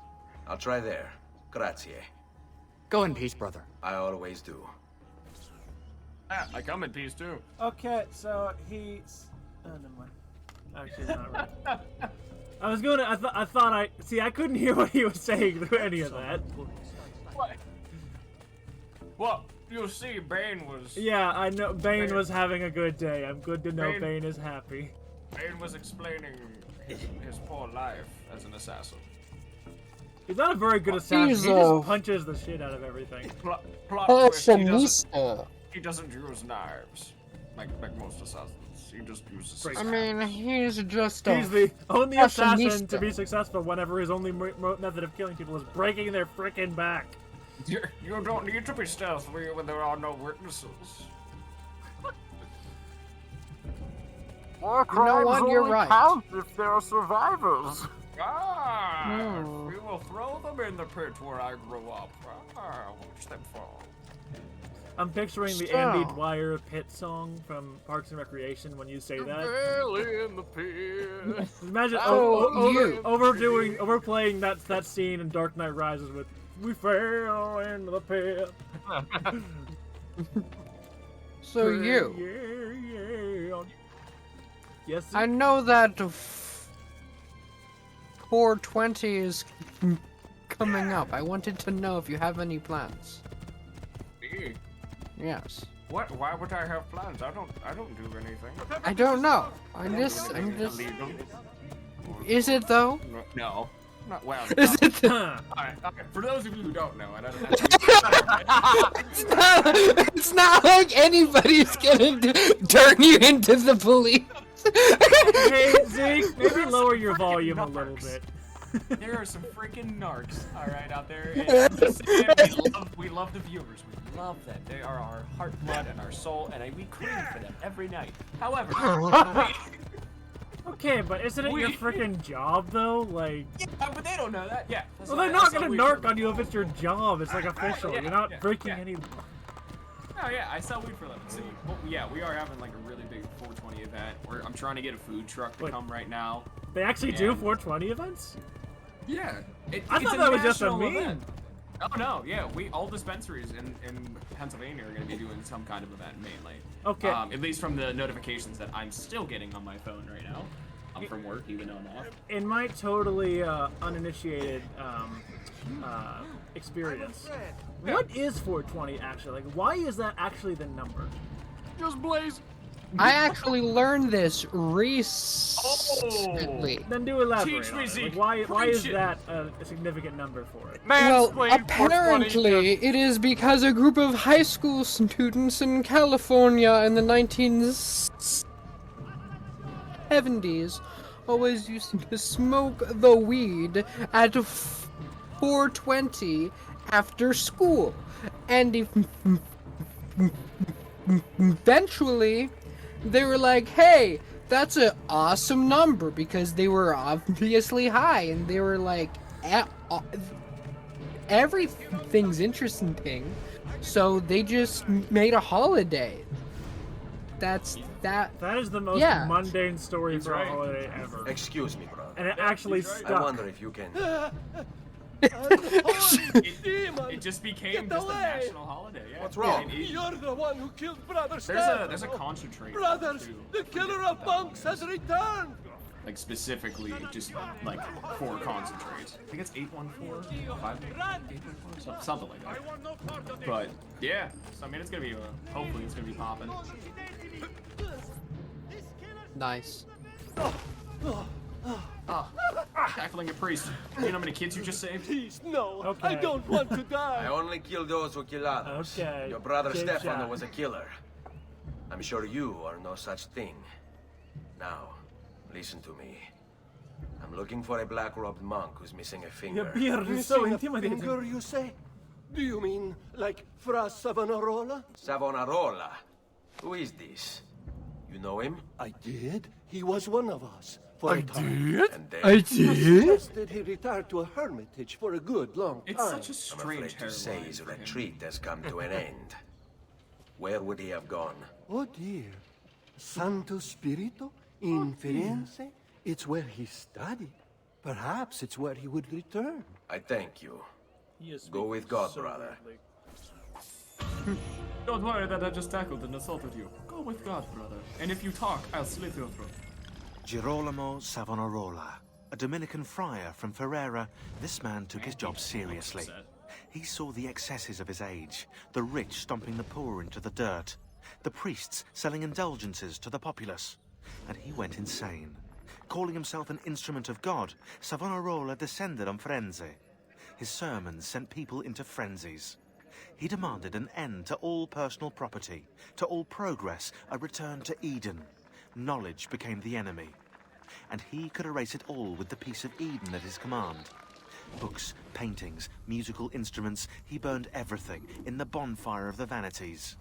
I'll try there. Grazie. Go in peace, brother. I always do. I come in peace too. Okay, so he's. Oh, never mind. Actually, it's not right. I was going to. I thought I. See, I couldn't hear what he was saying through any of that. What? Well, you see, Bane was. Yeah, I know. Bane was having a good day. I'm good to know Bane- Bane is happy. Bane was explaining his poor life as an assassin. He's not a very good assassin. He's He just punches the shit out of everything. Plot twist, Fashionista. he doesn't use knives like most assassins. He just uses. I mean, he's just a He's the only assassin fashionista. to be successful whenever his only method of killing people is breaking their frickin' back. You don't need to be stealthy when there are no witnesses. War You know crimes what? You're only right. count if there are survivors. We will throw them in the pit where I grew up. Watch them fall. I'm picturing the So- Andy Dwyer Pit song from Parks and Recreation when you say that. Barely in the pit. Imagine you. overplaying that scene in Dark Knight Rises with "We fell into the pit." So you. Yeah. Yes. I know that 420 is coming up. I wanted to know if you have any plans. Me? Yes. What? Why would I have plans? I don't do anything. I don't know. I'm just. Illegal. Is it though? No. Not well. Is it? Alright, okay. For those of you who don't know, I don't It's not like anybody's gonna turn you into the police. Hey Zeke, maybe lower your volume a little bit. There are some freaking narcs, alright, out there. And I'm just saying, we love the viewers. We love them. They are our heart, blood, and our soul, and we crave for them every night. However, Okay, but isn't it your freaking job though? Like. yeah, but they don't know that. Yeah. Well, they're not gonna narc on you if it's your job. It's like official. Yeah, You're not yeah, breaking yeah. any. Oh yeah, I sell weed for a living. So, well, yeah, we are having like a really big 420 event. I'm trying to get a food truck to come right now. They actually do And- 420 events? Yeah. I thought that was just a national meme. event. Oh no, yeah, all dispensaries in Pennsylvania are going to be doing some kind of event mainly. Okay. At least from the notifications that I'm still getting on my phone right now. I'm from work, even though I'm off. In my totally uninitiated experience, what is 420 actually? Like, why is that actually the number? Just blaze. I actually learned this recently. Then do elaborate. Teach on me, it. Zeke. Like, why is Preach it. that a significant number for it? Well, apparently it is because a group of high school students in California in the 1970s always used to smoke the weed at 4:20 after school. And eventually, they were like, hey, that's an awesome number, because they were obviously high, and they were like, everything's interesting, so they just made a holiday. That is the most mundane story for a holiday ever. Excuse me, brother. And it actually stuck. I wonder if you can... It just became just a national holiday. Yeah. What's wrong? You're the one who killed Brother There's a concentrate. Brothers, the killer of monks has returned. Like specifically, just like 4 concentrates. I think it's 814, 5, something like that. But yeah, so I mean, it's gonna be hopefully it's gonna be popping. Nice. Tackling a priest. You know how many kids you just saved? Please, no. I don't want to die. I only kill those who kill others. Okay. Your brother Good Stefano job. was a killer. I'm sure you are no such thing. Now, listen to me. I'm looking for a black-robed monk who's missing a finger. Your beard is so Missing a intimidating. finger, you say? Do you mean like Fra Savonarola? Savonarola? Who is this? You know him? I did. He was one of us. For a time. And then... I suggested he retired to a hermitage for a good long time. It's such a I'm strange afraid to say his retreat has come to an end. Where would he have gone? Oh dear. Santo Spirito in Firenze? It's where he studied. Perhaps it's where he would return. I thank you. He is Go with speaking God, so brother. loudly. Don't worry that I just tackled and assaulted you. Go with God, brother. And if you talk, I'll slit your throat. Girolamo Savonarola, a Dominican friar from Ferrara, this man took his job seriously. He saw the excesses of his age, the rich stomping the poor into the dirt, the priests selling indulgences to the populace, and he went insane. Calling himself an instrument of God, Savonarola descended on Firenze. His sermons sent people into frenzies. He demanded an end to all personal property, to all progress, a return to Eden. Knowledge became the enemy, and he could erase it all with the piece of Eden at his command. Books, paintings, musical instruments, he burned everything in the bonfire of the vanities.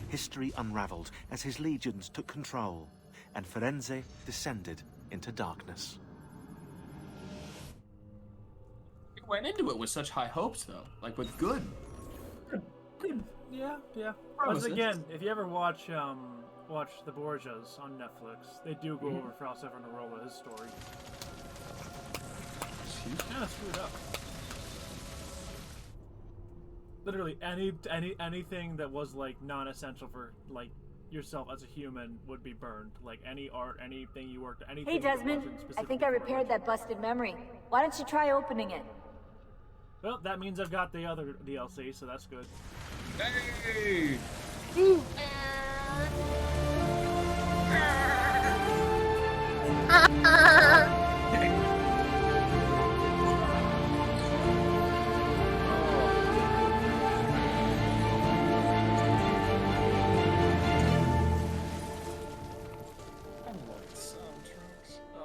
History unraveled as his legions took control, and Firenze descended into darkness. He went into it with such high hopes, though, like with good. Yeah. Once Promises. again, if you ever watch The Borgias on Netflix, they do go over Fra Savonarola, his story. He's kind of screwed up. Literally, anything that was like non-essential for like yourself as a human would be burned. Like any art, anything you worked, anything. Hey that Desmond, wasn't I specifically think I for repaired that busted memory. Why don't you try opening it? Well, that means I've got the other DLC, so that's good. Hey!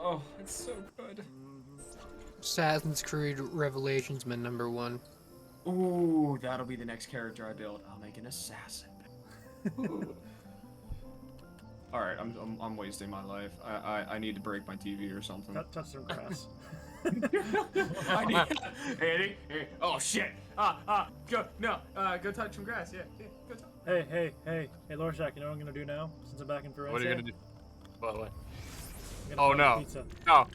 Oh, it's so good. Assassin's Creed Revelations man #1. Ooh, that'll be the next character I build. I'll make an assassin. All right, I'm wasting my life. I need to break my TV or something. Touch some grass. I need. Hey, oh shit! Go touch some grass. Yeah, go touch. Hey, Lorshak, you know what I'm gonna do now? Since I'm back in Firenze? What are you gonna do? What? I'm gonna Oh put no. on the pizza. No.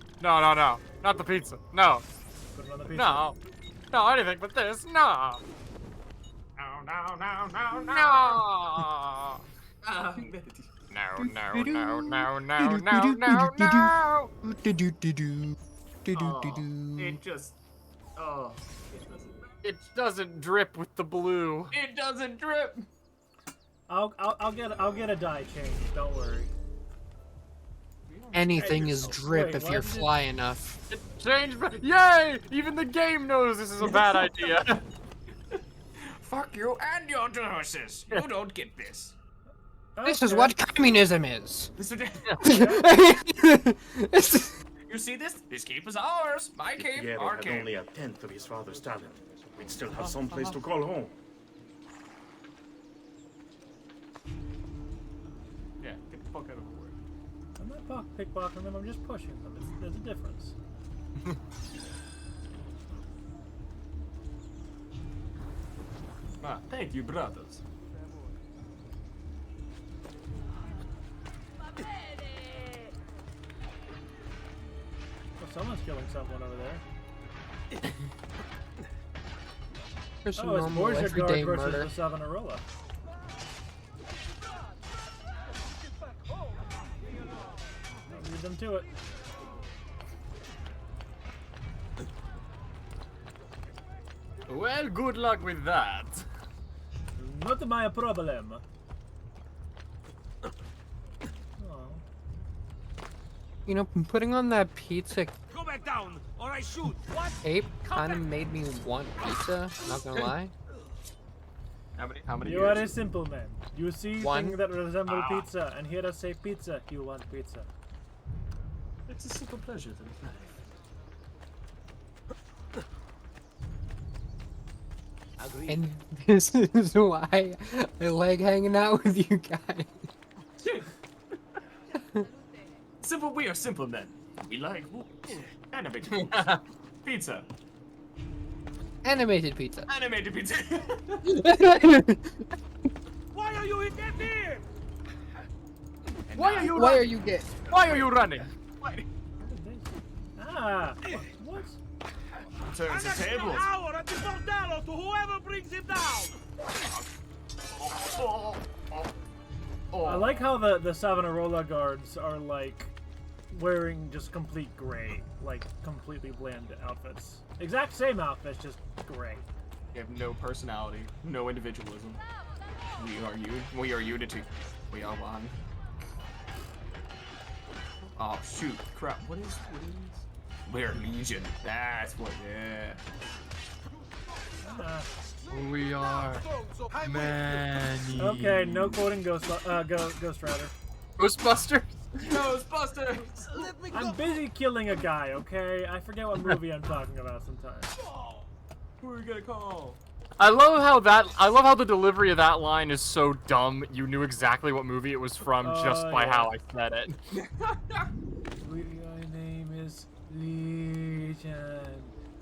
Not the pizza. No. Put it on the pizza. No, anything but this. No. No. It just. Oh. It doesn't drip with the blue. It doesn't drip. I'll get a dye change. Don't worry. Anything is drip Wait, if what you're is it? fly enough. It changed. Yay! Even the game knows this is a bad idea. Fuck you and your horses. You don't get this. This is what communism is. This is You see this? This keep is ours. My keep, Piero our had keep. only a tenth of his father's talent. We'd still have some place to call home. Yeah, get the fuck out of the way. I'm not pickpocketing them, I'm just pushing them. There's a difference. Ah, thank you, brothers. Well, someone's killing someone over there. There's some Oh, it's normal Borgia everyday Guard murder. versus the Savonarola. I'll lead them to it. Well, good luck with that. Not my problem. You know, putting on that pizza Go back down, or I shoot. What? cape kind of made me want pizza. Not gonna lie. How many You are a simple man. You see One. things that resemble pizza, and hear us say pizza, you want pizza. It's a simple pleasure to life. And this is why I like hanging out with you guys. Simple, we are simple men. We like whoops. Animated whoops. Pizza. Animated pizza. Animated pizza. Why are you interfering? Why are you Why are running? you gay? Why are you running? Ah, what? Turns the tables. Hour at the bordello to whoever brings him down. I like how the Savonarola guards are like wearing just complete gray, like completely bland outfits. Exact same outfits, just gray. We have no personality, no individualism. We are unity. We are one. Oh shoot! Crap! What is? We're Legion. That's what. Yeah. We are many. Okay, no quoting Ghost Rider. Ghostbusters? Ghostbusters! I'm busy killing a guy, okay? I forget what movie I'm talking about sometimes. Who are we gonna call? I love how the delivery of that line is so dumb. You knew exactly what movie it was from just by yeah. how I said it. My name is Legion,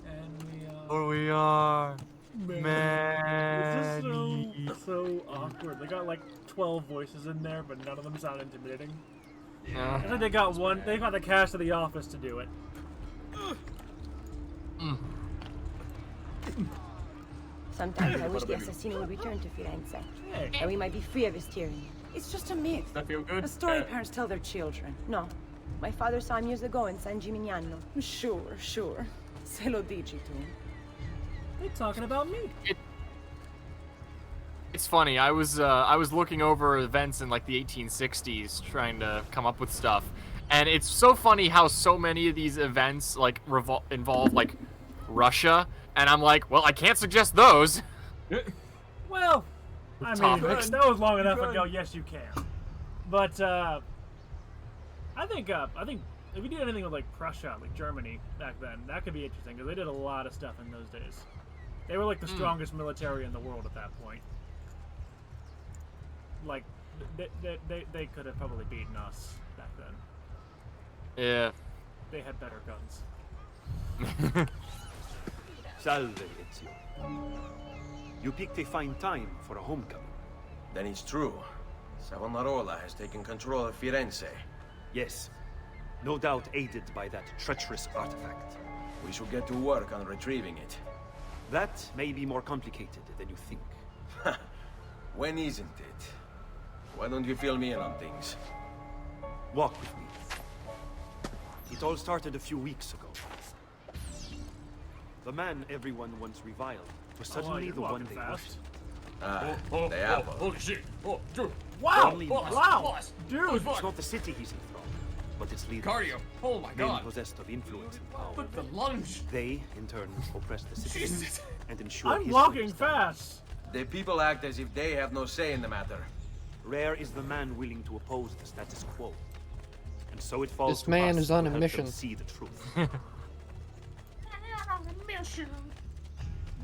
and We are This many. is so awkward. They got like 12 voices in there, but none of them sound intimidating. Yeah. I think they got one. They got the cast of The Office to do it. Sometimes I wish the assassino would return to Firenze. And we might be free of his tyranny. It's just a myth. That feel good? A story parents tell their children. No. My father saw him years ago in San Gimignano. Sure. Se lo dici tu. They're talking about me. It's funny. I was looking over events in like the 1860s, trying to come up with stuff, and it's so funny how so many of these events like involve like Russia, and I'm like, well, I can't suggest those. Well, I mean, Topics. that was long enough ago. Yes, you can. But I think if you did anything with like Prussia, like Germany back then, that could be interesting because they did a lot of stuff in those days. They were like the strongest military in the world at that point. Like, they could have probably beaten us back then. Yeah. They had better guns. Salve, Ezio. You picked a fine time for a homecoming. Then it's true. Savonarola has taken control of Firenze. Yes. No doubt aided by that treacherous artifact. We should get to work on retrieving it. That may be more complicated than you think. When isn't it? Why don't you fill me in on things? Walk with me. It all started a few weeks ago. The man everyone once reviled was suddenly you're the one walking they fast. worshipped. The apple. Holy shit! Oh, dude. Wow! Only Wow! Dude! It's not the city he's enthralled, but its leaders. Cardio. Oh my Men god. possessed of influence and power. But the lunge. They, in turn, oppress the citizens Jesus. and ensure I'm history walking is done. fast! The people act as if they have no say in the matter. Rare is the man willing to oppose the status quo. And so it falls This to man us is on to a help them mission. see the truth.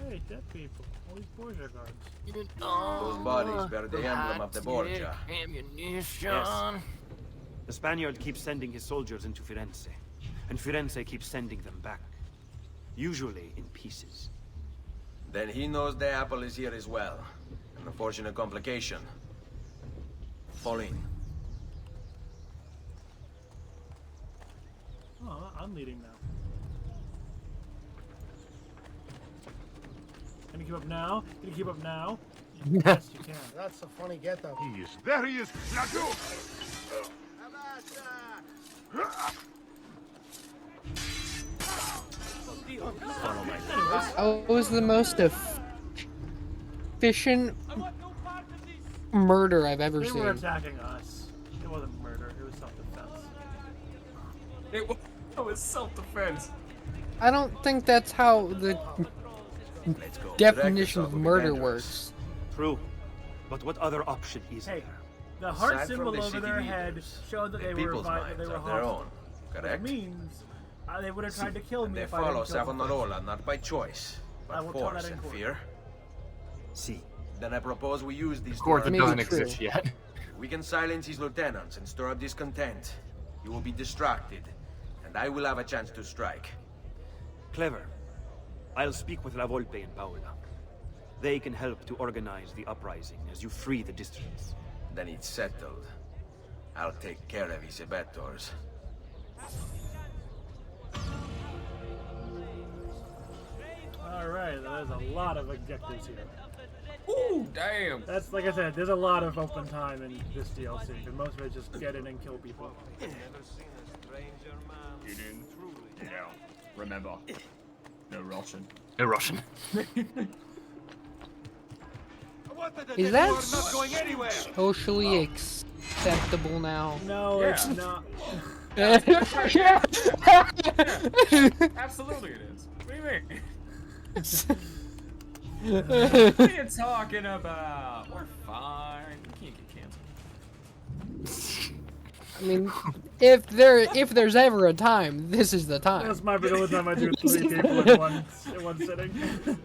Hey, dead people. All these Borgia guards. Those bodies bear the emblem of the Borgia. Ammunition. The Spaniard keeps sending his soldiers into Firenze, and Firenze keeps sending them back. Usually in pieces. Then he knows the apple is here as well. An unfortunate complication. Fall in. Oh, I'm leading now. Can you keep up now? Can you keep up now? Yes, you can. That's a funny get-up. There he is! Now go! That was the most efficient murder I've ever They seen. were attacking us. It wasn't murder. It was self-defense. It was self-defense. I don't think that's how the definition of murder works. True. But what other option is Hey, there? the heart Aside from symbol the over city their head leaders, showed that the they were people's minds they were are their hostile. own, correct? That means they would have tried to kill me They if I follow didn't kill them first. Savonarola not by choice, I but will tell force that in and court. fear. See. Then I propose we use these Court that to our doesn't advantage. exist yet. We can silence his lieutenants and stir up discontent. You will be distracted, and I will have a chance to strike. Clever. I'll speak with La Volpe and Paola. They can help to organize the uprising as you free the districts. Then it's settled. I'll take care of his abettors. Alright, there's a lot of objectives here. Ooh, damn. That's like I said, there's a lot of open time in this DLC, but most of it is just get in and kill people. Get in. Yeah. Remember. No Russian. No Russian. Is that not going anywhere. socially acceptable now? No, Yeah. it's not. Absolutely it is. What do you mean? What are you talking about? We're fine. We can't get canceled. I mean, if there's ever a time, this is the time. That's my the only time I do 3 people in one sitting.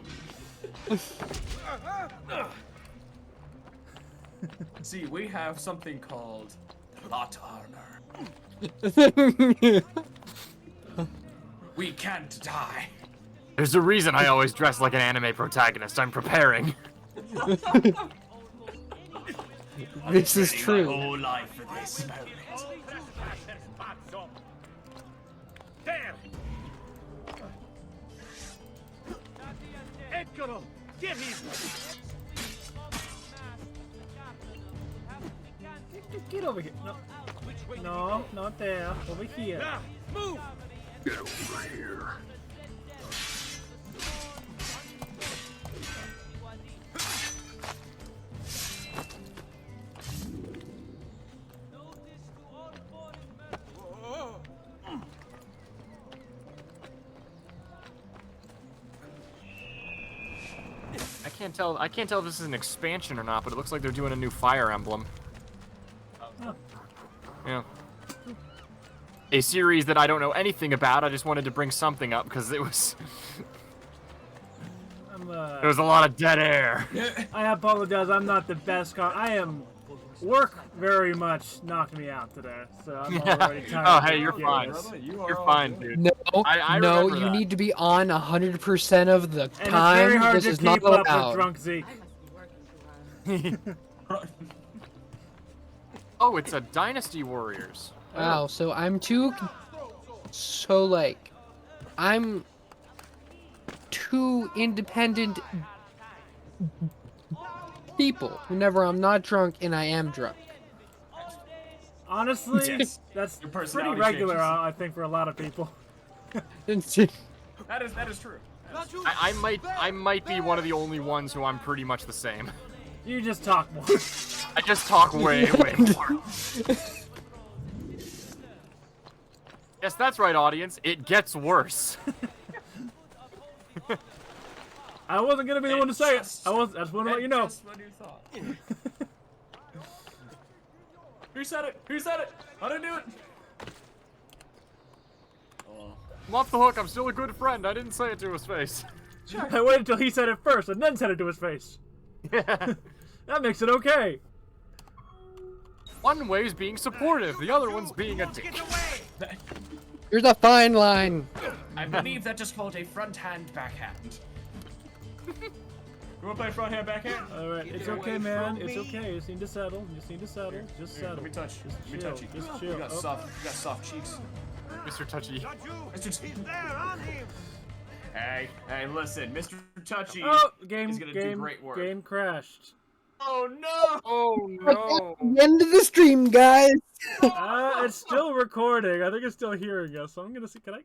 See, we have something called plot armor. We can't die. There's a reason I always dress like an anime protagonist. I'm preparing. This is My true. whole life for this moment. There! Eccolo! Get him! Get over here. No, not there. Over here. Now, move! Get over here. I can't tell if this is an expansion or not, but it looks like they're doing a new Fire Emblem. Yeah. A series that I don't know anything about. I just wanted to bring something up because it was there was a lot of dead air. I apologize. I'm not the best. Work very much knocked me out today, so I'm already tired. Oh, of hey, you're doing fine. this. You're fine, dude. No, I no, remember you that. need to be on 100% of the And it's very time. hard This to is not keep up allowed. with drunk Zeke. Oh, it's a Dynasty Warriors. Wow, so I'm too. So, like, I'm two independent people whenever I'm not drunk and I am drunk. Honestly, Yes. that's Your pretty personality regular, changes. I think, for a lot of people. That is true. I might be one of the only ones who I'm pretty much the same. You just talk more. I just talk way more. Yes, that's right, audience. It gets worse. I wasn't gonna be the one to say it. I was. I just want to let you know. Just when you thought. Who said it? Who said it? I didn't do it. I'm off the hook. I'm still a good friend. I didn't say it to his face. I waited until he said it first and then said it to his face. Yeah. That makes it okay. One way is being supportive. The other one's being a dick. There's a fine line. I believe that is called a front hand backhand. You wanna play front hand backhand? Alright, it's okay, man. It's okay. You just need to settle. You just need to settle. Here, Just here, settle. Let me touch. Just Let me chill. touch you. Just chill. You got soft cheeks. Mr. Touchy. Hey, listen, Mr. Touchy Oh, is gonna do great work. Game crashed. Oh no! Oh no! The end of the stream, guys. It's still recording. I think it's still hearing us. So I'm gonna see. Can I?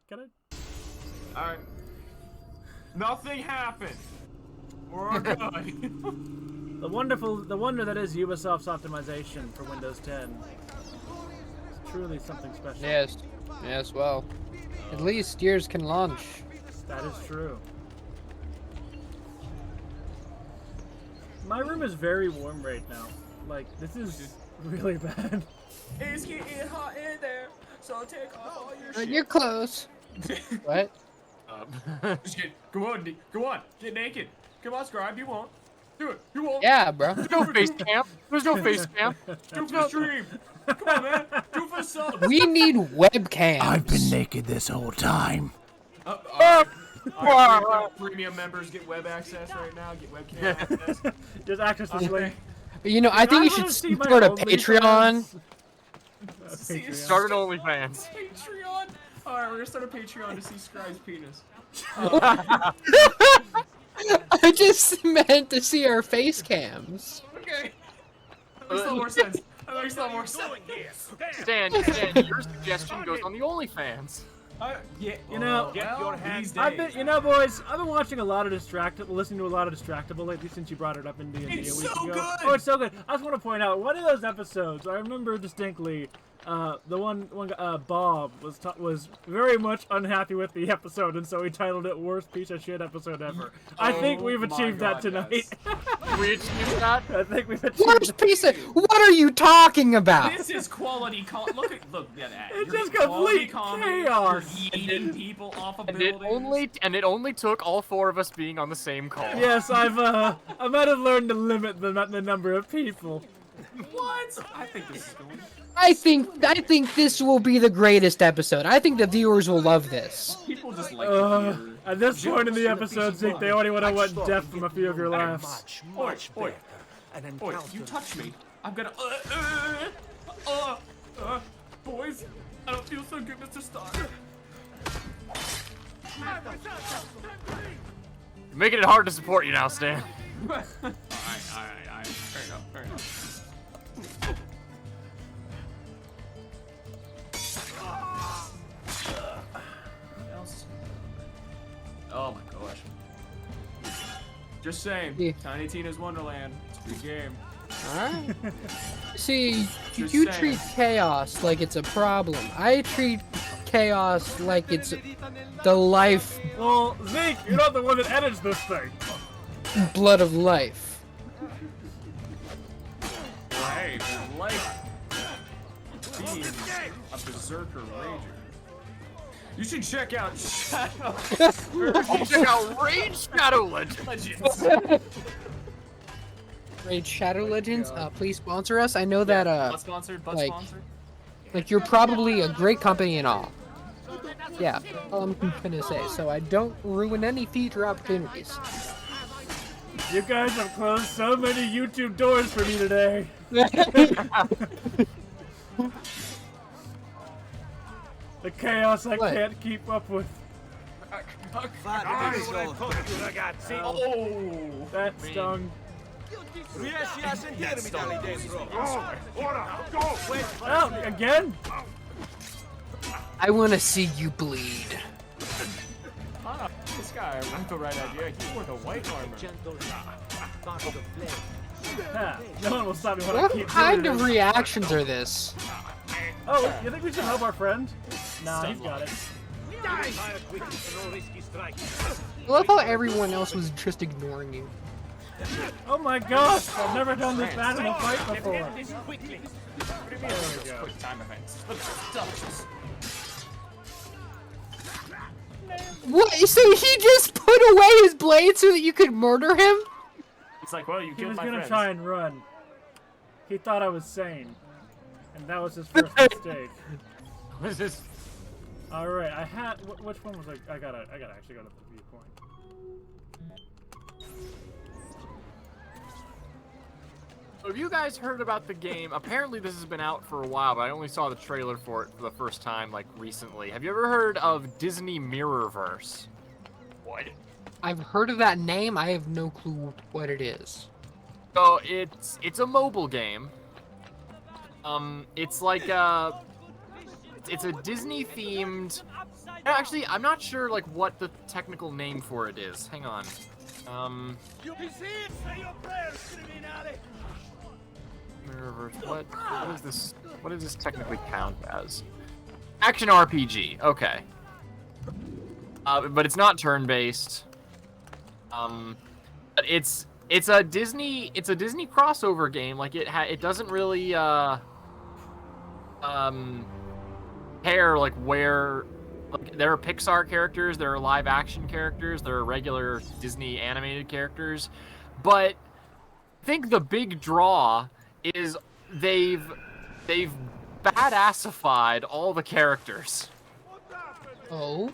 All right. Nothing happened. We're good. The wonder that is Ubisoft's optimization for Windows 10. It's truly something special. Yes. Yes. Well, at least yours can launch. That is true. My room is very warm right now. Like, this is really bad. It's getting hot in there, so take off all your shit. You're close. What? Go on, get naked. Come on, Scribe, you won't. Do it, you won't. Yeah, bro. There's no face cam. There's no face cam. Do for the stream. Come on, man. Do for the subs. We need webcams. I've been naked this whole time. Premium members get web access right now. Get webcam access. Just access this link. But you know, I think you should start a Patreon. Start an OnlyFans. Patreon. All right, we're gonna start a Patreon to see Scribe's penis. I just meant to see our face cams. Okay. That makes a lot more sense. That makes a lot more sense. Stan, your suggestion goes on the OnlyFans. Yeah, You know, I've been, boys, I've been watching a lot of listening to a lot of Distractable lately since you brought it up in D&D a week It's so ago. good! Oh, it's so good. I just want to point out, one of those episodes, I remember distinctly, the one Bob was very much unhappy with the episode, and so he titled it "Worst Piece of Shit Episode Ever." I think we've achieved that tonight. We achieved that. I think we've achieved. Worst piece of. What are you talking about? This is quality. Look at that. It's You're just getting complete quality chaos. You're eating people off of And buildings. it only took all 4 of us being on the same call. Yes, I might have learned to limit the number of people. What? I think this is going. I think this will be the greatest episode. I think the viewers will love this. People just like to hear. At this point in the episode, Zeke, they already would have went deaf from a few of your laughs. Oi, you touch me. I'm gonna. Boys, I don't feel so good, Mr. Stark. You're making it hard to support you now, Stan. Alright. Fair enough. Oh my gosh. Just saying, Yeah. Tiny Tina's Wonderland. It's a good game. Alright. See, Just you saying. treat chaos like it's a problem. I treat chaos like it's the life, Well, Zeke, you're not the one that edits this thing. blood of life. Hey, like being a berserker rager. You should check out Shadow. Check out Rage Shadow Legends. Raid Shadow Legends, please sponsor us. I know that Butt sponsored. like you're probably a great company and all. Yeah, all I'm gonna say. So I don't ruin any future opportunities. You guys have closed so many YouTube doors for me today. The chaos I can't keep up with. Oh, that stung. Oh, again? I want to see you bleed. This guy with the right idea. He's worth a white armor. No one will stop me when I What keep kind doing of this. reactions are this? Oh, you think we should help our friend? Nah, he's got it. I love how everyone else was just ignoring you. Oh my gosh, I've never done this bad in a fight before. There we go. Quick time events. What? So he just put away his blade so that you could murder him? It's like, well, you He killed was my gonna friends. try and run. He thought I was sane, and that was his first mistake. What is this? All right, I had which one was I gotta actually go to the viewpoint. So have you guys heard about the game? Apparently this has been out for a while, but I only saw the trailer for it for the first time, like, recently. Have you ever heard of Disney Mirrorverse? What? I've heard of that name. I have no clue what it is. So it's a mobile game. It's like it's a Disney themed. Actually, I'm not sure like what the technical name for it is. Hang on. Mirrorverse. What is this? What does this technically count as? Action RPG. Okay. But it's not turn-based. But it's a Disney crossover game. Like it doesn't really pair like where like there are Pixar characters, there are live action characters, there are regular Disney animated characters, but I think the big draw is they've badassified all the characters. Oh.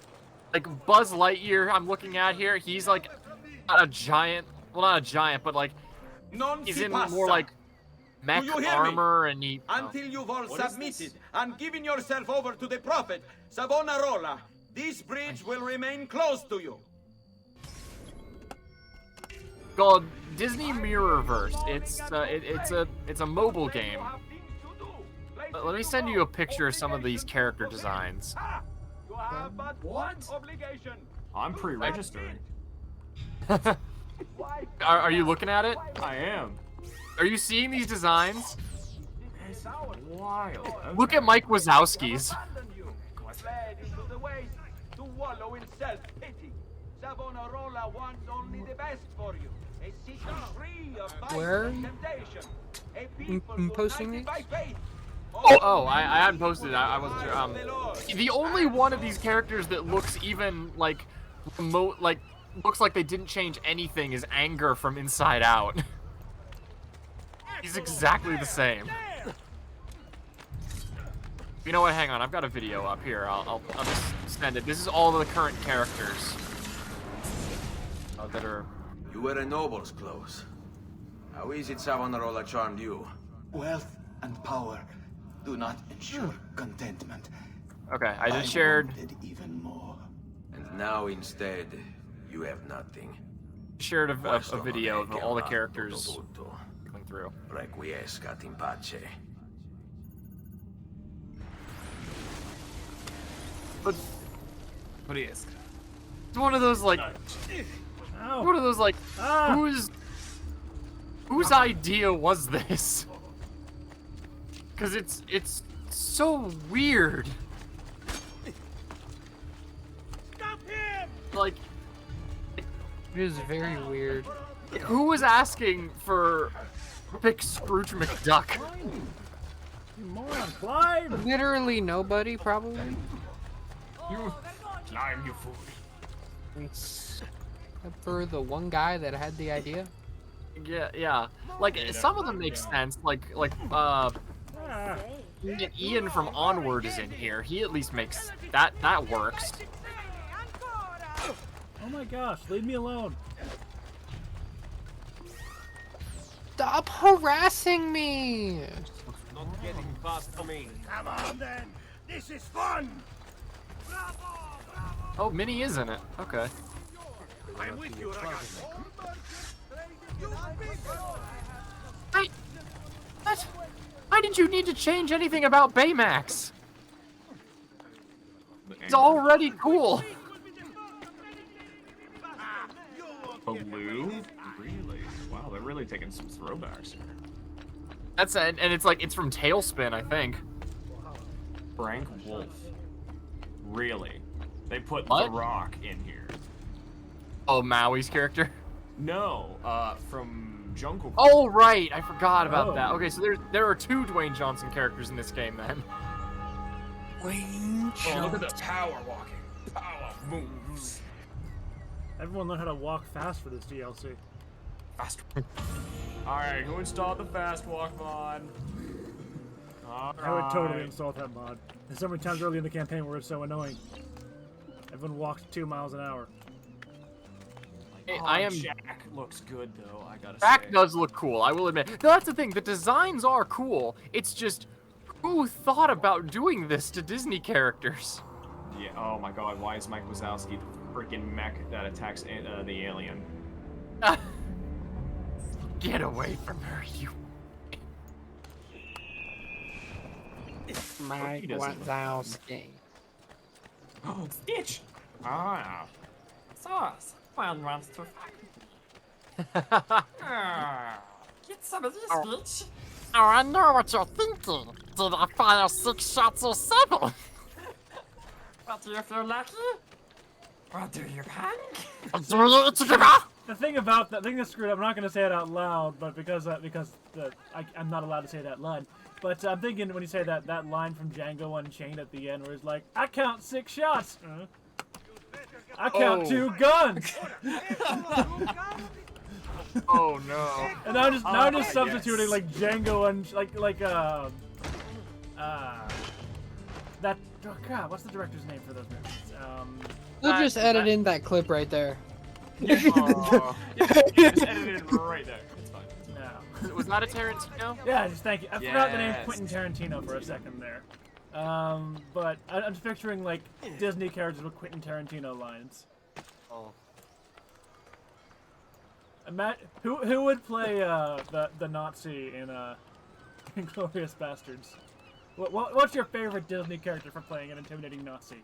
Like Buzz Lightyear, I'm looking at here. He's like not a giant. Well, not a giant, but like he's in more like mech armor, and he. Until you've all submitted and given yourself over to the Prophet, Savonarola, this bridge will remain closed to you. Called Disney Mirrorverse. It's a mobile game. Let me send you a picture of some of these character designs. What? I'm pre-registering. Are you looking at it? I am. Are you seeing these designs? It's wild. Okay. Look at Mike Wazowski's. Fled into the waste to wallow in self-pity. Savonarola wants only the best for you. A city free of vice Where? and temptation. A people posting united by faith. Oh, I hadn't posted it. I wasn't sure. The only one of these characters that looks even like remote, like looks like they didn't change anything is Anger from Inside Out. He's exactly the same. You know what? Hang on, I've got a video up here. I'll just send it. This is all of the current characters that are. You wear a noble's clothes. How is it Savonarola charmed you? Wealth and power do not ensure contentment. Okay, I just shared. Wanted even more. And now instead, you have nothing. Shared a video of all the characters going through. Requiescat in pace. But what is? It's one of those like. One of those like. Whose idea was this? Because it's so weird. Stop him! Like. It is very weird. Who was asking for pick Scrooge McDuck? You moron, climb! Literally nobody, probably. You climb, you fool. Except for the one guy that had the idea. Yeah. Like some of them make sense. Like Ian from Onward is in here. He at least makes that works. Oh my gosh, leave me alone. Stop harassing me! Not getting past me. Come on then. This is fun. Oh, Minnie is in it. Okay. I'm with you, ragazzi. What? Why did you need to change anything about Baymax? It's already cool. Blue? Really? Wow, they're really taking some throwbacks here. That's and it's from Tailspin, I think. Frank Wolf. Really? They put What? The Rock in here. Oh, Maui's character? No, from Jungle. Oh, right. I forgot about that. Okay, so there are two Dwayne Johnson characters in this game then. Dwayne Oh, look at the tower walking. Power moves. Everyone learn how to walk fast for this DLC. Fast. Alright, who installed the fast walk mod? I would totally install that mod. There's so many times early in the campaign where it's so annoying. Everyone walks 2 miles an hour. Hey, Oh, I am. Jack looks good though. I gotta Jack say. does look cool. I will admit. No, that's the thing. The designs are cool. It's just who thought about doing this to Disney characters? Yeah. Oh my God. Why is Mike Wazowski the freaking mech that attacks the alien? Get away from her, you. Mike Wazowski. Oh, Stitch! Ah. Sauce. One wants to get some of this, bitch. Oh, I know what you're thinking. Did I fire 6 shots or 7? But do you feel lucky? Or do you panic? The thing about that thing that's screwed up, I'm not going to say it out loud, but because I'm not allowed to say that line. But I'm thinking when you say that line from Django Unchained at the end, where he's like, "I count 6 shots. I count 2 guns." Oh no! And now I'm just substituting like Django that. Oh God, what's the director's name for those movies? We'll just edit in that clip right there. Just edit it right there. It's fine. No. Was that a Tarantino? Yeah, just thank you. I forgot the name Yes. Quentin Tarantino for a second there. But I'm just picturing like Disney characters with Quentin Tarantino lines. Oh. Who would play the Nazi in Inglourious Bastards? What's your favorite Disney character for playing an intimidating Nazi?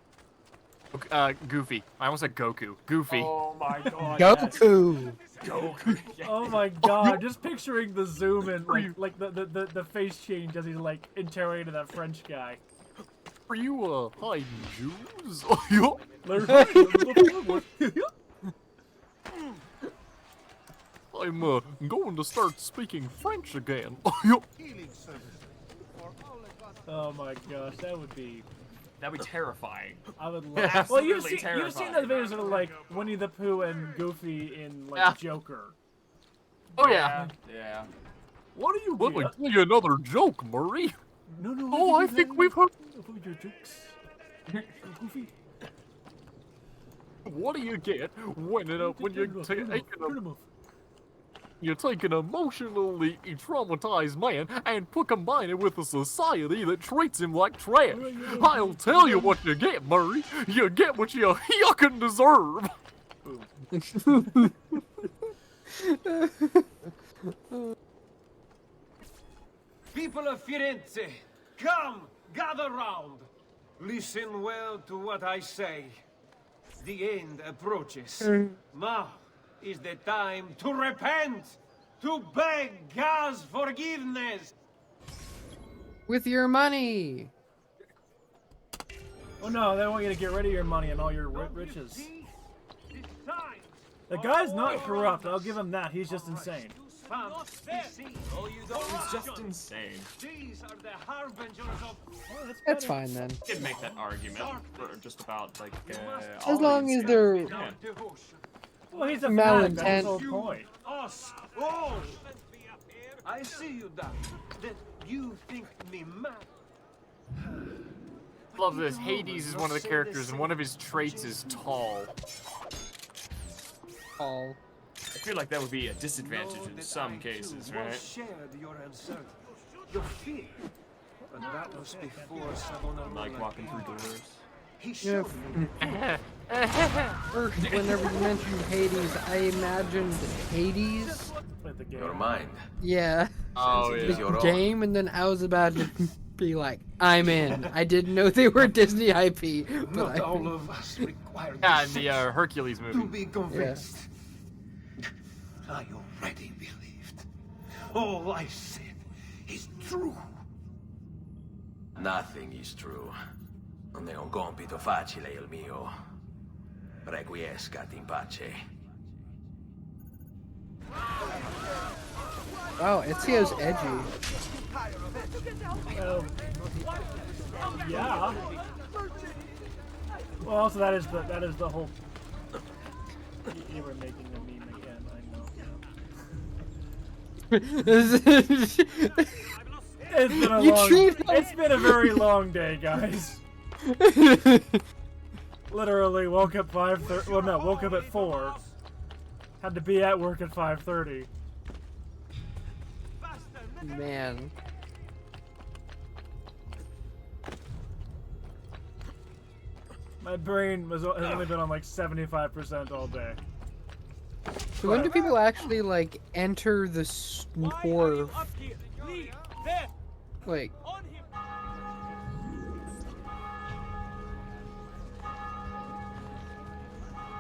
Goofy. I almost said Goku. Goofy. Oh my God. Goku. Goku. Oh my God! Just picturing the zoom in, like the face change as he's like interrogating that French guy. Are you hiding Jews? I'm going to start speaking French again. Oh my gosh, that would be. That'd be terrifying. I would love. Absolutely Well, you've terrifying. seen those videos of like Winnie the Pooh and Goofy in like Joker. Oh yeah. Yeah. What are you? Let me tell you another joke, Murray. No. Oh, I think we've heard. Avoid your jokes. Goofy. What do you get when you take an emotionally traumatized man and combine it with a society that treats him like trash? I'll tell you what you get, Murray. You get what you yuckin' deserve. People of Firenze, come, gather round. Listen well to what I say. The end approaches. Now is the time to repent, to beg God's forgiveness. With your money. Oh no, they want you to get rid of your money and all your riches. The guy's not corrupt. I'll give him that. He's just insane. He's just insane. These are the harbingers of. That's fine then. You can make that argument for just about like. As long as they're Yeah. Well, he's a malintent. That's the whole point. Us all. I see you, Doc. That you think me mad. Love this. Hades is one of the characters, and one of his traits is tall. all. I feel like that would be a disadvantage in some cases, right? Shared your uncertainty, your fear. But that was before Savonarola. Like walking through doors. He Yeah. showed me. First, whenever you mentioned Hades, I imagined Hades. Your mind. Yeah. Oh, yeah. The Your own. game, and then I was about to be like, I'm in. I didn't know they were Disney IP, but Not I... all of us require Yeah, in this the Hercules movie. to be convinced. I already believed. All I said is true. Nothing is true. Non è un compito facile il mio. Requiescat in pace. Wow, Ezio's edgy. Yeah. Well, also that is the whole. You were making a meme again. I know. It's been a very long day, guys. Literally woke up 5:30. Well, no, woke up at 4. Had to be at work at 5:30. Man. My brain has only been on like 75% all day. So when do people actually like enter the store? Like.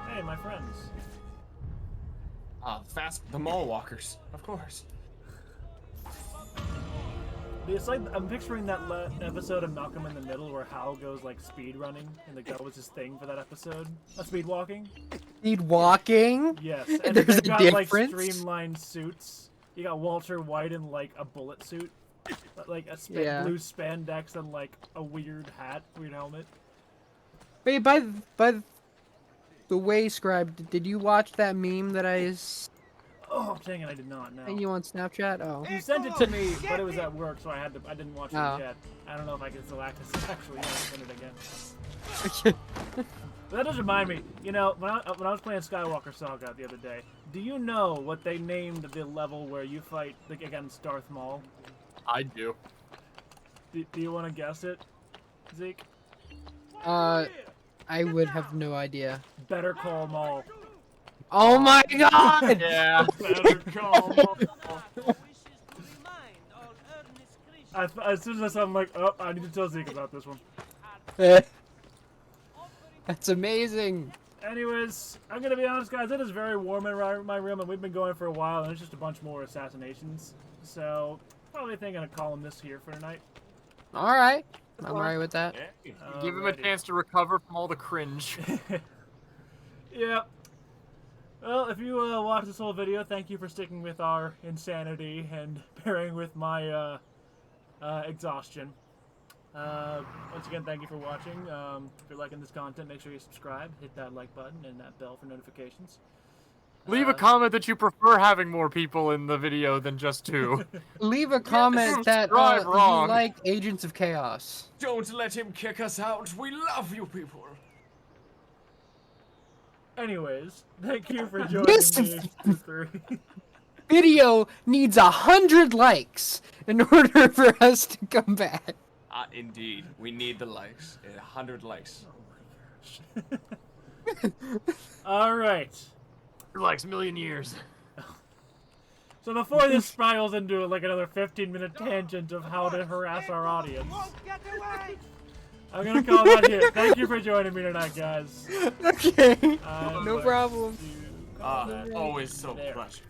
Hey, my friends. The mall walkers, of course. It's like I'm picturing that episode of Malcolm in the Middle where Hal goes like speed running, and that was his thing for that episode. Speed walking. Speed walking. Yes, and There's they've a got difference. like streamlined suits. You got Walter White in like a bullet suit, like a blue spandex and like a weird hat, weird helmet. Wait, by the way, Scribe, did you watch that meme that I Oh, dang it! I did not know. sent you on Snapchat? Oh. You sent it to me, but it was at work, so I didn't watch it Oh. yet. I don't know if I can still access it. Actually, I'll send it again. But that does remind me. You know, when I was playing Skywalker Saga the other day, do you know what they named the level where you fight against Darth Maul? I do. Do you want to guess it, Zeke? I would have no idea. Better Call Maul. Oh my god! Yeah. Better Call Maul. As soon as I saw him, I'm like, oh, I need to tell Zeke about this one. That's amazing. Anyways, I'm gonna be honest, guys. It is very warm in my room, and we've been going for a while, and it's just a bunch more assassinations. So, probably think I'm gonna call him this here for tonight. All right, I'm alright with that. Give him a chance to recover from all the cringe. Yeah. Well, if you watched this whole video, thank you for sticking with our insanity and bearing with my exhaustion. Once again, thank you for watching. If you're liking this content, make sure you subscribe, hit that like button, and that bell for notifications. Leave a comment that you prefer having more people in the video than just 2. Leave a comment that you like Agents of Chaos. Don't let him kick us out. We love you people. Anyways, thank you for joining This me. video needs 100 likes in order for us to come back. Indeed, we need the likes. 100 likes. All right. Likes a million years. So before this spirals into like another 15-minute tangent of how to harass our audience, I'm gonna call that here. Thank you for joining me tonight, guys. Okay. No problem. Always so pleasure.